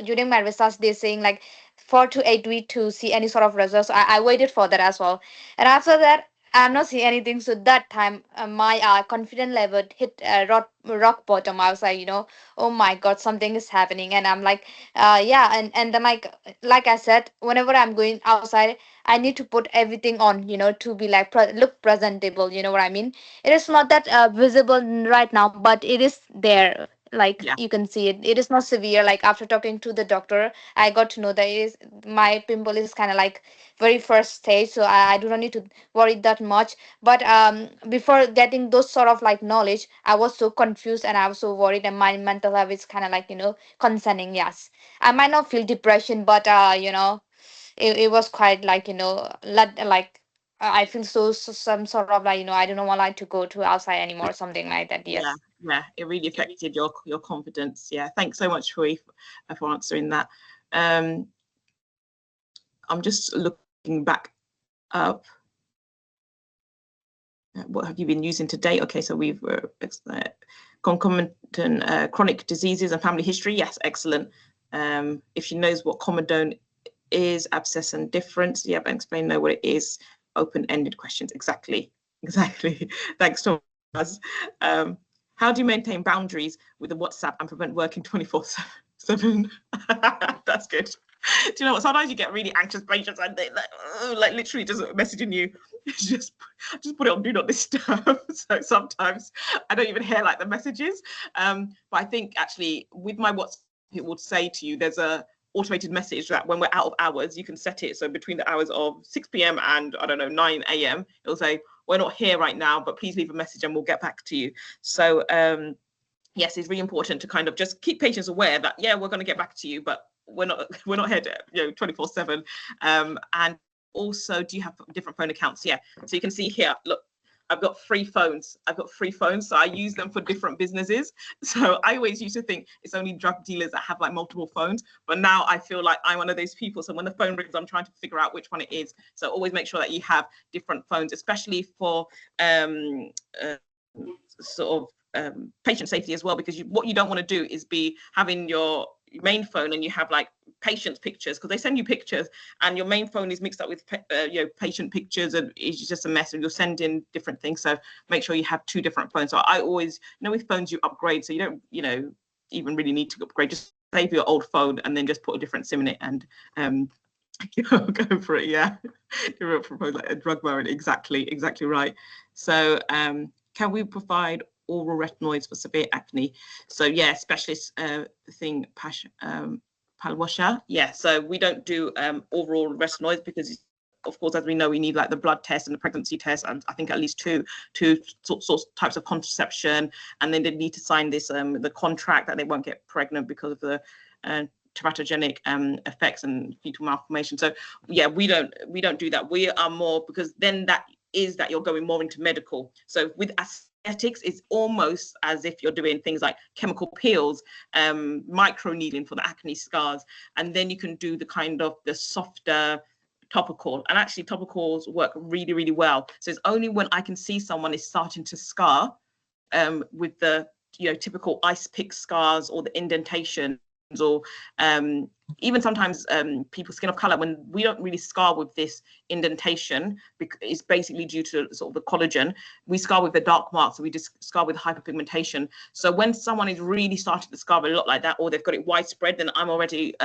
S5: during my research they're saying like 4 to 8 weeks to see any sort of results. So I waited for that as well, and after that I'm not seeing anything. So that time my confidence level hit rock bottom. I was like, oh my god, something is happening. And I'm like, yeah. And then like I said, whenever I'm going outside I need to put everything on, to be like look presentable, you know what I mean. It is not that visible right now, but it is there. Like,
S1: Yeah.
S5: you can see it, it is not severe. Like, after talking to the doctor I got to know that my pimple is kind of like very first stage, so I do not need to worry that much. But before getting those sort of like knowledge I was so confused and I was so worried, and my mental health is kind of like, concerning. Yes, I might not feel depression, but it was quite like, like I feel some sort of like, I don't want like to go to outside anymore, something like that.
S1: Yeah,
S5: Yes.
S1: yeah, it really affected your confidence. Yeah, thanks so much for answering that. I'm just looking back up. What have you been using to date? Okay, so we've concomitant chronic diseases and family history. Yes, excellent. If she knows what comedone is, abscess and difference. Yep, and know what it is. Open-ended questions. Exactly. Thanks, Thomas. How do you maintain boundaries with the WhatsApp and prevent working 24/7? That's good. Do you know what? Sometimes you get really anxious patients and they like literally just messaging you. just put it on do not disturb. So sometimes I don't even hear like the messages. But I think actually with my WhatsApp, it would say to you there's a automated message that when we're out of hours, you can set it so between the hours of 6 p.m. and I don't know 9 a.m. it'll say we're not here right now, but please leave a message and we'll get back to you. So yes, it's really important to kind of just keep patients aware that yeah, we're going to get back to you, but we're not here to, 24/7. And also, do you have different phone accounts? Yeah, so you can see here, look, I've got 3 phones. So I use them for different businesses. So I always used to think it's only drug dealers that have like multiple phones, but now I feel like I'm one of those people. So when the phone rings, I'm trying to figure out which one it is. So always make sure that you have different phones, especially for sort of patient safety as well, because what you don't want to do is be having your main phone and you have like patients pictures, because they send you pictures and your main phone is mixed up with patient pictures and it's just a mess and you're sending different things. So make sure you have 2 different phones. So I always with phones you upgrade, so you don't even really need to upgrade. Just save your old phone and then just put a different SIM in it and go for it. Yeah. Propose like a drug variant. Exactly right. So can we provide oral retinoids for severe acne? So yeah, specialist thing, Palwasha. Yeah, so we don't do oral retinoids because of course, as we know, we need like the blood test and the pregnancy test, and I think at least two types of contraception, and then they need to sign this the contract that they won't get pregnant because of the teratogenic effects and fetal malformation. So yeah, we don't do that. We are more, because then that you're going more into medical. So with aesthetics, it's almost as if you're doing things like chemical peels, micro needling for the acne scars, and then you can do the kind of the softer topical, and actually topicals work really, really well. So it's only when I can see someone is starting to scar with the typical ice pick scars or the indentation, or even sometimes people's skin of color, when we don't really scar with this indentation, because it's basically due to sort of the collagen. We scar with the dark marks, so we just scar with hyperpigmentation. So when someone is really starting to scar a lot like that, or they've got it widespread, then I'm already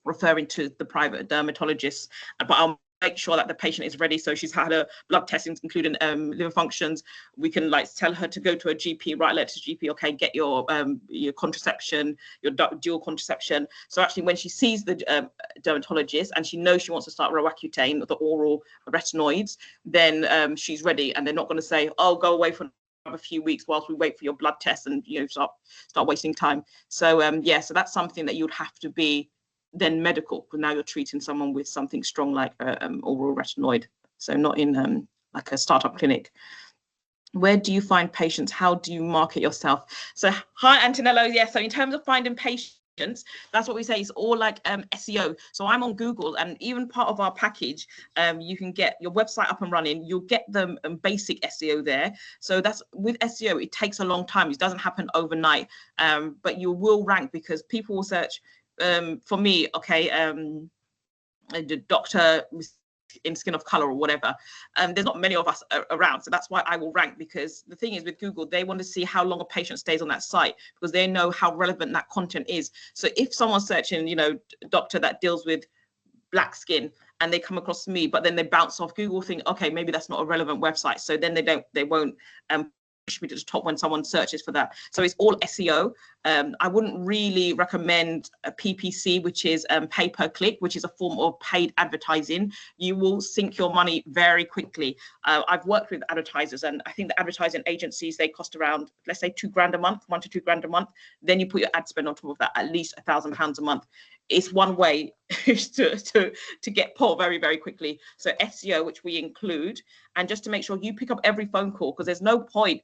S1: referring to the private dermatologist. But I'll make sure that the patient is ready. So she's had her blood testings, including liver functions. We can like tell her to go to a GP, write a letter to GP, okay, get your contraception, your dual contraception. So actually when she sees the dermatologist and she knows she wants to start Roaccutane, the oral retinoids, then she's ready, and they're not going to say, oh, go away for a few weeks whilst we wait for your blood test and start wasting time. So yeah, so that's something that you'd have to be then medical, because now you're treating someone with something strong like oral retinoid, so not in like a startup clinic. Where do you find patients? How do you market yourself? So hi Antonello. Yeah, so in terms of finding patients, that's what we say, is all like SEO. So I'm on Google, and even part of our package, you can get your website up and running. You'll get the basic SEO there. So that's with SEO, it takes a long time. It doesn't happen overnight, but you will rank because people will search for me, okay, the doctor in skin of color or whatever. There's not many of us around, so that's why I will rank, because the thing is with Google, they want to see how long a patient stays on that site, because they know how relevant that content is. So if someone's searching, doctor that deals with black skin, and they come across me, but then they bounce off Google, think, okay, maybe that's not a relevant website, so then they won't push me to the top when someone searches for that. So it's all SEO. I wouldn't really recommend a PPC, which is pay per click, which is a form of paid advertising. You will sink your money very quickly. I've worked with advertisers, and I think the advertising agencies, they cost around, let's say, £2 grand a month, £1 to £2 grand a month. Then you put your ad spend on top of that, at least £1,000 a month. it's one way to get pulled very, very quickly. So SEO, which we include, and just to make sure you pick up every phone call, because there's no point,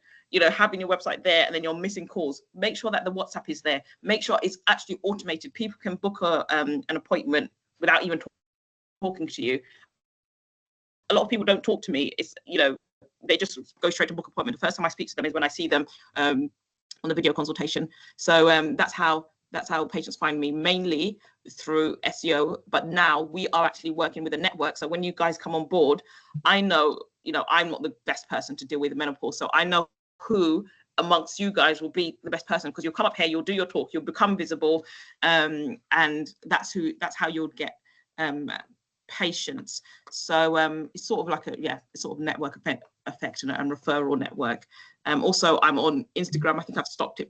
S1: having your website there and then you're missing calls. Make sure that the WhatsApp is there. Make sure it's actually automated. People can book an appointment without even talking to you. A lot of people don't talk to me. It's, they just go straight to book appointment. The first time I speak to them is when I see them on the video consultation. So that's how patients find me, mainly through SEO. But now we are actually working with a network. So when you guys come on board, I know, I'm not the best person to deal with menopause. So I know who amongst you guys will be the best person, because you'll come up here, you'll do your talk, you'll become visible, and that's how you'll get patients. So it's sort of like it's sort of network effect and referral network. Also, I'm on Instagram. I think I've stopped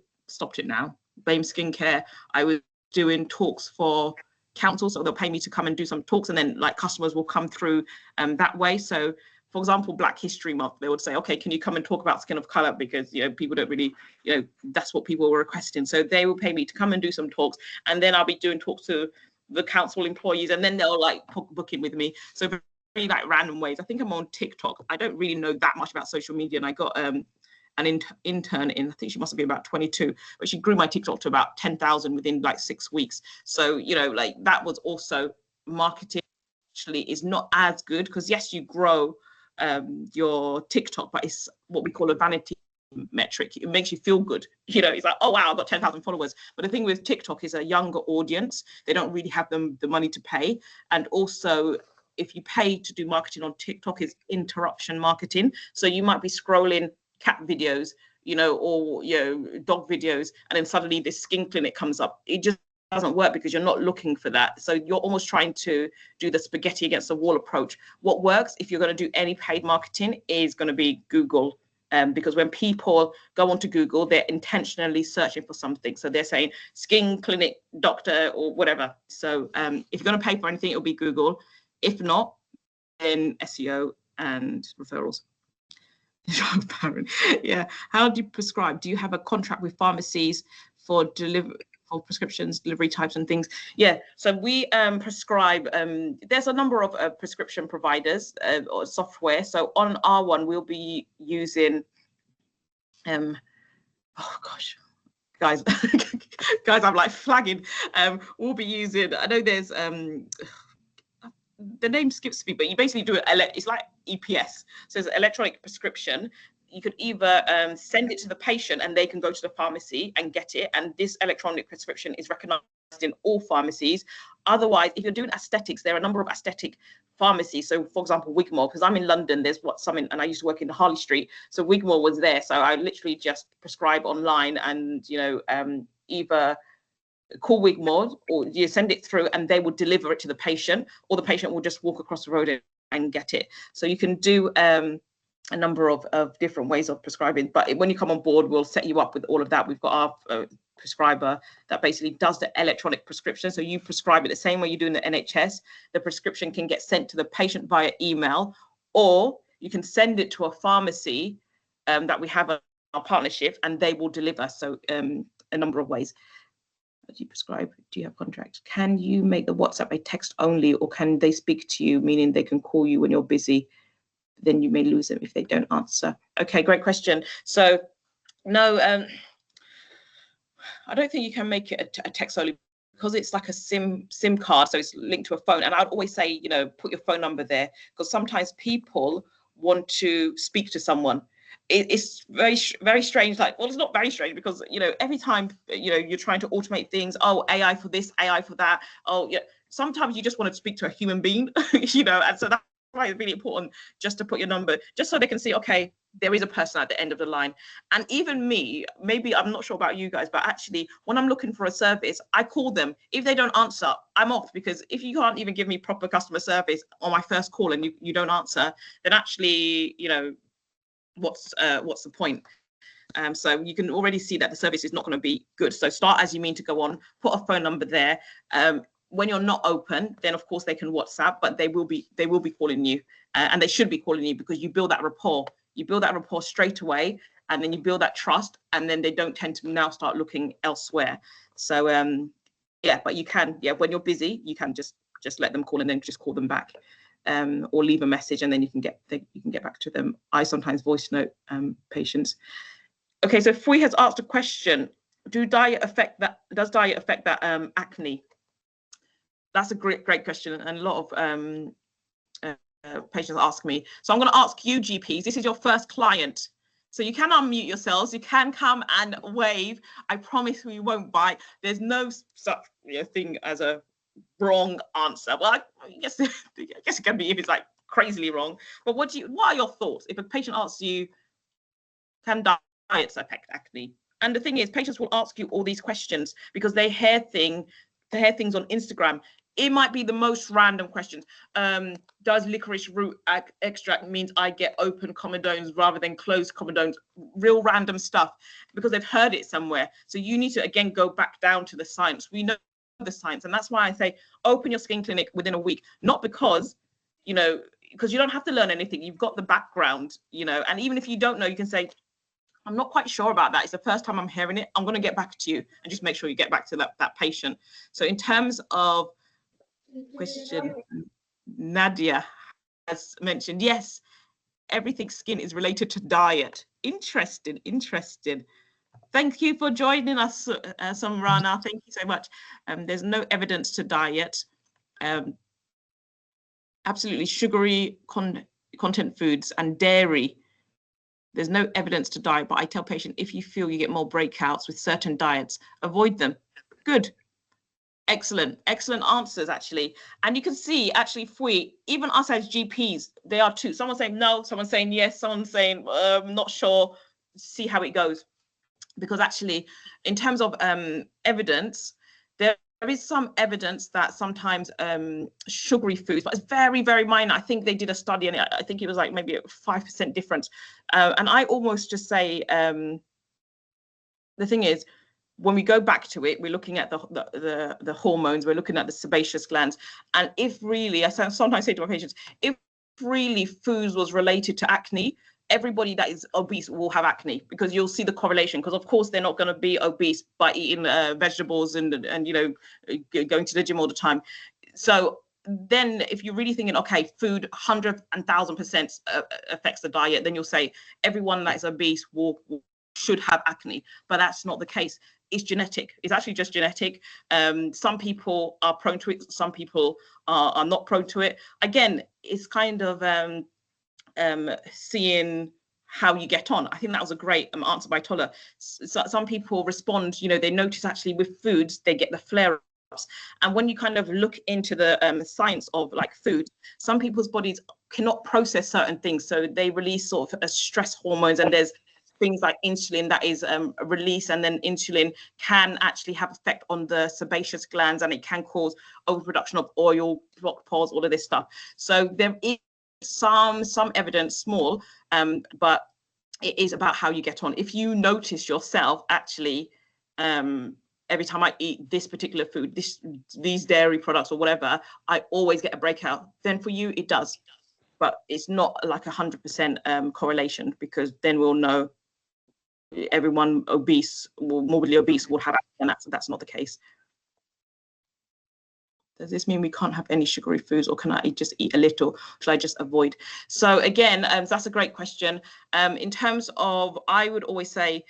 S1: it now. BAME Skincare. I was doing talks for council, so they'll pay me to come and do some talks, and then like customers will come through that way. So for example, Black History Month, they would say, okay, can you come and talk about skin of color, because people don't really, that's what people were requesting. So they will pay me to come and do some talks, and then I'll be doing talks to the council employees, and then they'll like book in with me. So very like random ways. I think I'm on TikTok. I don't really know that much about social media, and I got an intern in, I think she must have been about 22, but she grew my TikTok to about 10,000 within like 6 weeks. So like that was also marketing. Actually is not as good, because yes, you grow your TikTok, but it's what we call a vanity metric. It makes you feel good. It's like, oh wow, I've got 10,000 followers. But the thing with TikTok is a younger audience. They don't really have the money to pay. And also, if you pay to do marketing on TikTok, is interruption marketing. So you might be scrolling cat videos, or dog videos, and then suddenly this skin clinic comes up. It just doesn't work, because you're not looking for that. So you're almost trying to do the spaghetti against the wall approach. What works, if you're going to do any paid marketing, is going to be Google. Because when people go onto Google, they're intentionally searching for something. So they're saying skin clinic doctor or whatever. So if you're going to pay for anything, it'll be Google. If not, then SEO and referrals. Yeah. How do you prescribe? Do you have a contract with pharmacies for prescriptions, delivery types and things? Yeah, so we prescribe, there's a number of prescription providers or software. So on our one, we'll be using, oh gosh, guys, I'm like flagging. We'll be using, I know there's, the name skips me, but you basically do it, it's like EPS. So it's an electronic prescription. You could either send it to the patient and they can go to the pharmacy and get it. And this electronic prescription is recognized in all pharmacies. Otherwise, if you're doing aesthetics, there are a number of aesthetic pharmacies. So for example, Wigmore, because I'm in London, there's and I used to work in Harley Street. So Wigmore was there. So I literally just prescribe online and, either call Wigmore or you send it through and they will deliver it to the patient, or the patient will just walk across the road and get it. So you can do a number of different ways of prescribing, but when you come on board, we'll set you up with all of that. We've got our prescriber that basically does the electronic prescription. So you prescribe it the same way you do in the NHS. The prescription can get sent to the patient via email, or you can send it to a pharmacy that we have a partnership, and they will deliver. So a number of ways. How do you prescribe? Do you have contracts? Can you make the WhatsApp a text only, or can they speak to you, meaning they can call you when you're busy? Then you may lose them if they don't answer. Okay, great question. So no, I don't think you can make it a text only, because it's like a SIM card, so it's linked to a phone. And I'd always say, put your phone number there, because sometimes people want to speak to someone. It's very, very strange. Like, well, it's not very strange, because every time you're trying to automate things. Oh, AI for this, AI for that. Oh, yeah. Sometimes you just want to speak to a human being, and so that's why it's really important just to put your number, just so they can see, okay, there is a person at the end of the line. And even me, maybe I'm not sure about you guys, but actually when I'm looking for a service, I call them. If they don't answer, I'm off, because if you can't even give me proper customer service on my first call and you don't answer, then actually, what's the point? So you can already see that the service is not going to be good. So start as you mean to go on, put a phone number there. When you're not open, then of course they can WhatsApp, but they will be calling you, and they should be calling you, because you build that rapport. You build that rapport straight away, and then you build that trust, and then they don't tend to now start looking elsewhere. So yeah, but you can, yeah, when you're busy, you can just let them call and then just call them back, or leave a message and then you can get back to them. I sometimes voice note patients. Okay, so Fui has asked a question. Does diet affect that acne? That's a great question, and a lot of patients ask me. So I'm going to ask you, GPs. This is your first client, so you can unmute yourselves. You can come and wave. I promise we won't bite. There's no such thing as a wrong answer. Well, I guess it can be if it's like crazily wrong. But what are your thoughts if a patient asks you, can diets affect acne? And the thing is, patients will ask you all these questions because they hear things on Instagram. It might be the most random questions. Does licorice root extract means I get open comedones rather than closed comedones? Real random stuff because they've heard it somewhere. So you need to, again, go back down to the science. We know the science. And that's why I say open your skin clinic within a week, not because, because you don't have to learn anything. You've got the background, and even if you don't know, you can say, I'm not quite sure about that. It's the first time I'm hearing it. I'm going to get back to you, and just make sure you get back to that patient. So in terms of question, Nadia has mentioned, yes, everything skin is related to diet. Interesting. Thank you for joining us, Samrana. Thank you so much. There's no evidence to diet. Absolutely sugary content foods and dairy. There's no evidence to diet, but I tell patients, if you feel you get more breakouts with certain diets, avoid them. Good. Excellent answers, actually. And you can see, actually, Fui, even us as GPs, they are too. Someone's saying no, someone's saying yes, someone's saying not sure. See how it goes. Because actually, in terms of evidence, there is some evidence that sometimes sugary foods, but it's very, very minor. I think they did a study, and I think it was like maybe a 5% difference. And I almost just say, the thing is, when we go back to it, we're looking at the hormones, we're looking at the sebaceous glands. And if really, I sometimes say to my patients, if really foods was related to acne, everybody that is obese will have acne, because you'll see the correlation. Because of course they're not going to be obese by eating vegetables and going to the gym all the time. So then if you're really thinking, okay, food 100 and 1000% affects the diet, then you'll say everyone that is obese should have acne. But that's not the case. It's genetic. It's actually just genetic. Some people are prone to it, some people are not prone to it. Again, it's kind of seeing how you get on. I think that was a great answer by Tola. So some people respond, they notice actually with foods, they get the flare-ups. And when you kind of look into the science of like food, some people's bodies cannot process certain things. So they release sort of stress hormones, and there's things like insulin that is released, and then insulin can actually have effect on the sebaceous glands, and it can cause overproduction of oil, blocked pores, all of this stuff. So there is some evidence, small, but it is about how you get on. If you notice yourself, actually, every time I eat this particular food, these dairy products or whatever, I always get a breakout, then for you it does. But it's not like 100% correlation, because then we'll know everyone morbidly obese will have acne, and that's not the case. Does this mean we can't have any sugary foods, or can I just eat a little? Should I just avoid? So again, that's a great question. In terms of, I would always say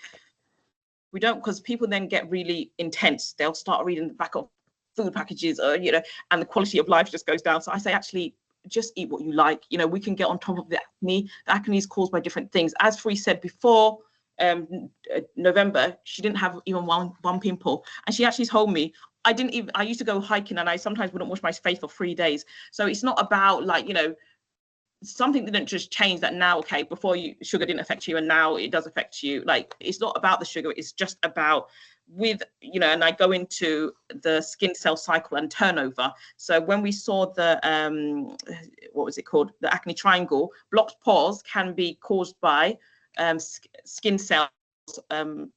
S1: we don't, because people then get really intense. They'll start reading the back of food packages, and the quality of life just goes down. So I say, actually, just eat what you like. We can get on top of the acne. The acne is caused by different things. As Free said before, November, she didn't have even one pimple, and she actually told me, I used to go hiking and I sometimes wouldn't wash my face for 3 days. So it's not about like, something didn't just change that now, okay, before sugar didn't affect you and now it does affect you. Like, it's not about the sugar, it's just about and I go into the skin cell cycle and turnover. So when we saw the what was it called, the acne triangle, blocked pores can be caused by skin cells, the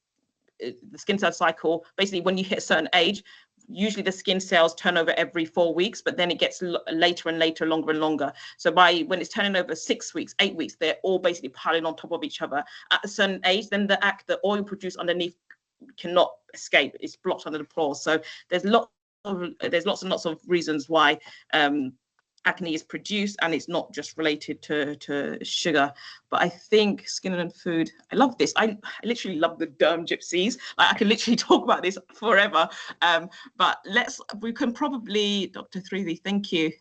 S1: skin cell cycle. Basically, when you hit a certain age, usually the skin cells turn over every 4 weeks, but then it gets later and later, longer and longer. So when it's turning over 6 weeks, 8 weeks, they're all basically piling on top of each other. At a certain age, then the oil produced underneath cannot escape. It's blocked under the pores. So there's lots there's lots and lots of reasons why acne is produced, and it's not just related to sugar. But I think skin and food, I love this. I literally love the derm gypsies. Like, I can literally talk about this forever. But we can probably, Dr. Thruthi, thank you.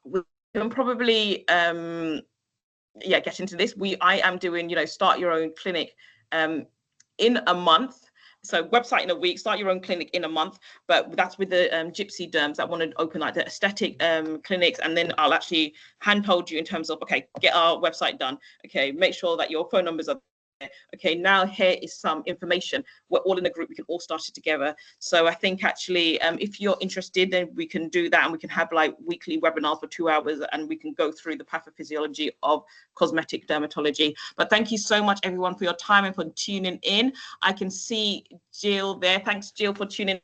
S1: We can probably get into this. I am doing, start your own clinic in a month. So website in a week, start your own clinic in a month. But that's with the gypsy derms that want to open like the aesthetic clinics. And then I'll actually handhold you in terms of, okay, get our website done. Okay, make sure that your phone numbers are there. Okay, now here is some information. We're all in a group, we can all start it together. So I think actually, if you're interested, then we can do that, and we can have like weekly webinars for 2 hours, and we can go through the pathophysiology of cosmetic dermatology. But thank you so much, everyone, for your time and for tuning in. I can see Jill there. Thanks, Jill, for tuning in.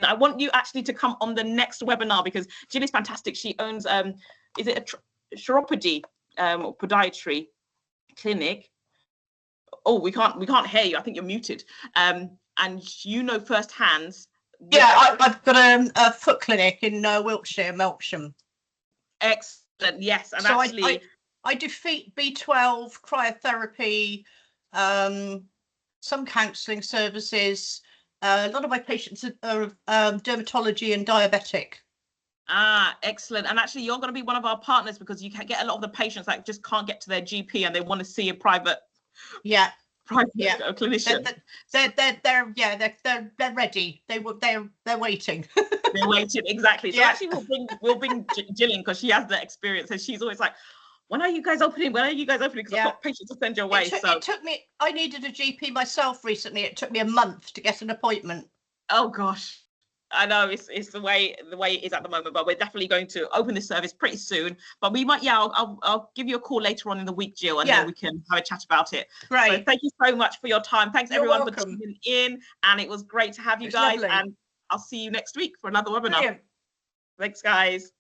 S1: I want you actually to come on the next webinar, because Jill is fantastic. She owns is it a chiropody or podiatry clinic? Oh, we can't hear you. I think you're muted. And firsthand.
S6: Yeah, I've got a foot clinic in Wiltshire, Melksham.
S1: Excellent. Yes, and
S6: so
S1: actually,
S6: I do B12, cryotherapy, some counselling services. A lot of my patients are dermatology and diabetic.
S1: Excellent. And actually, you're going to be one of our partners, because you can get a lot of the patients that just can't get to their GP and they want to see a private clinician.
S6: They're ready. They're waiting.
S1: They're waiting, exactly. So actually, we'll bring Jill in, because she has the experience, and she's always like, when are you guys opening? Because I've got patients to send your way.
S6: It took me. I needed a GP myself recently. It took me a month to get an appointment.
S1: Oh gosh. I know it's the way it is at the moment, but we're definitely going to open this service pretty soon. But we might, I'll give you a call later on in the week, Jill, and then we can have a chat about it.
S6: Great.
S1: So thank you so much for your time. Thanks everyone for tuning in, and it was great to have you guys.
S6: Lovely.
S1: And I'll see you next week for another webinar.
S6: Brilliant.
S1: Thanks, guys.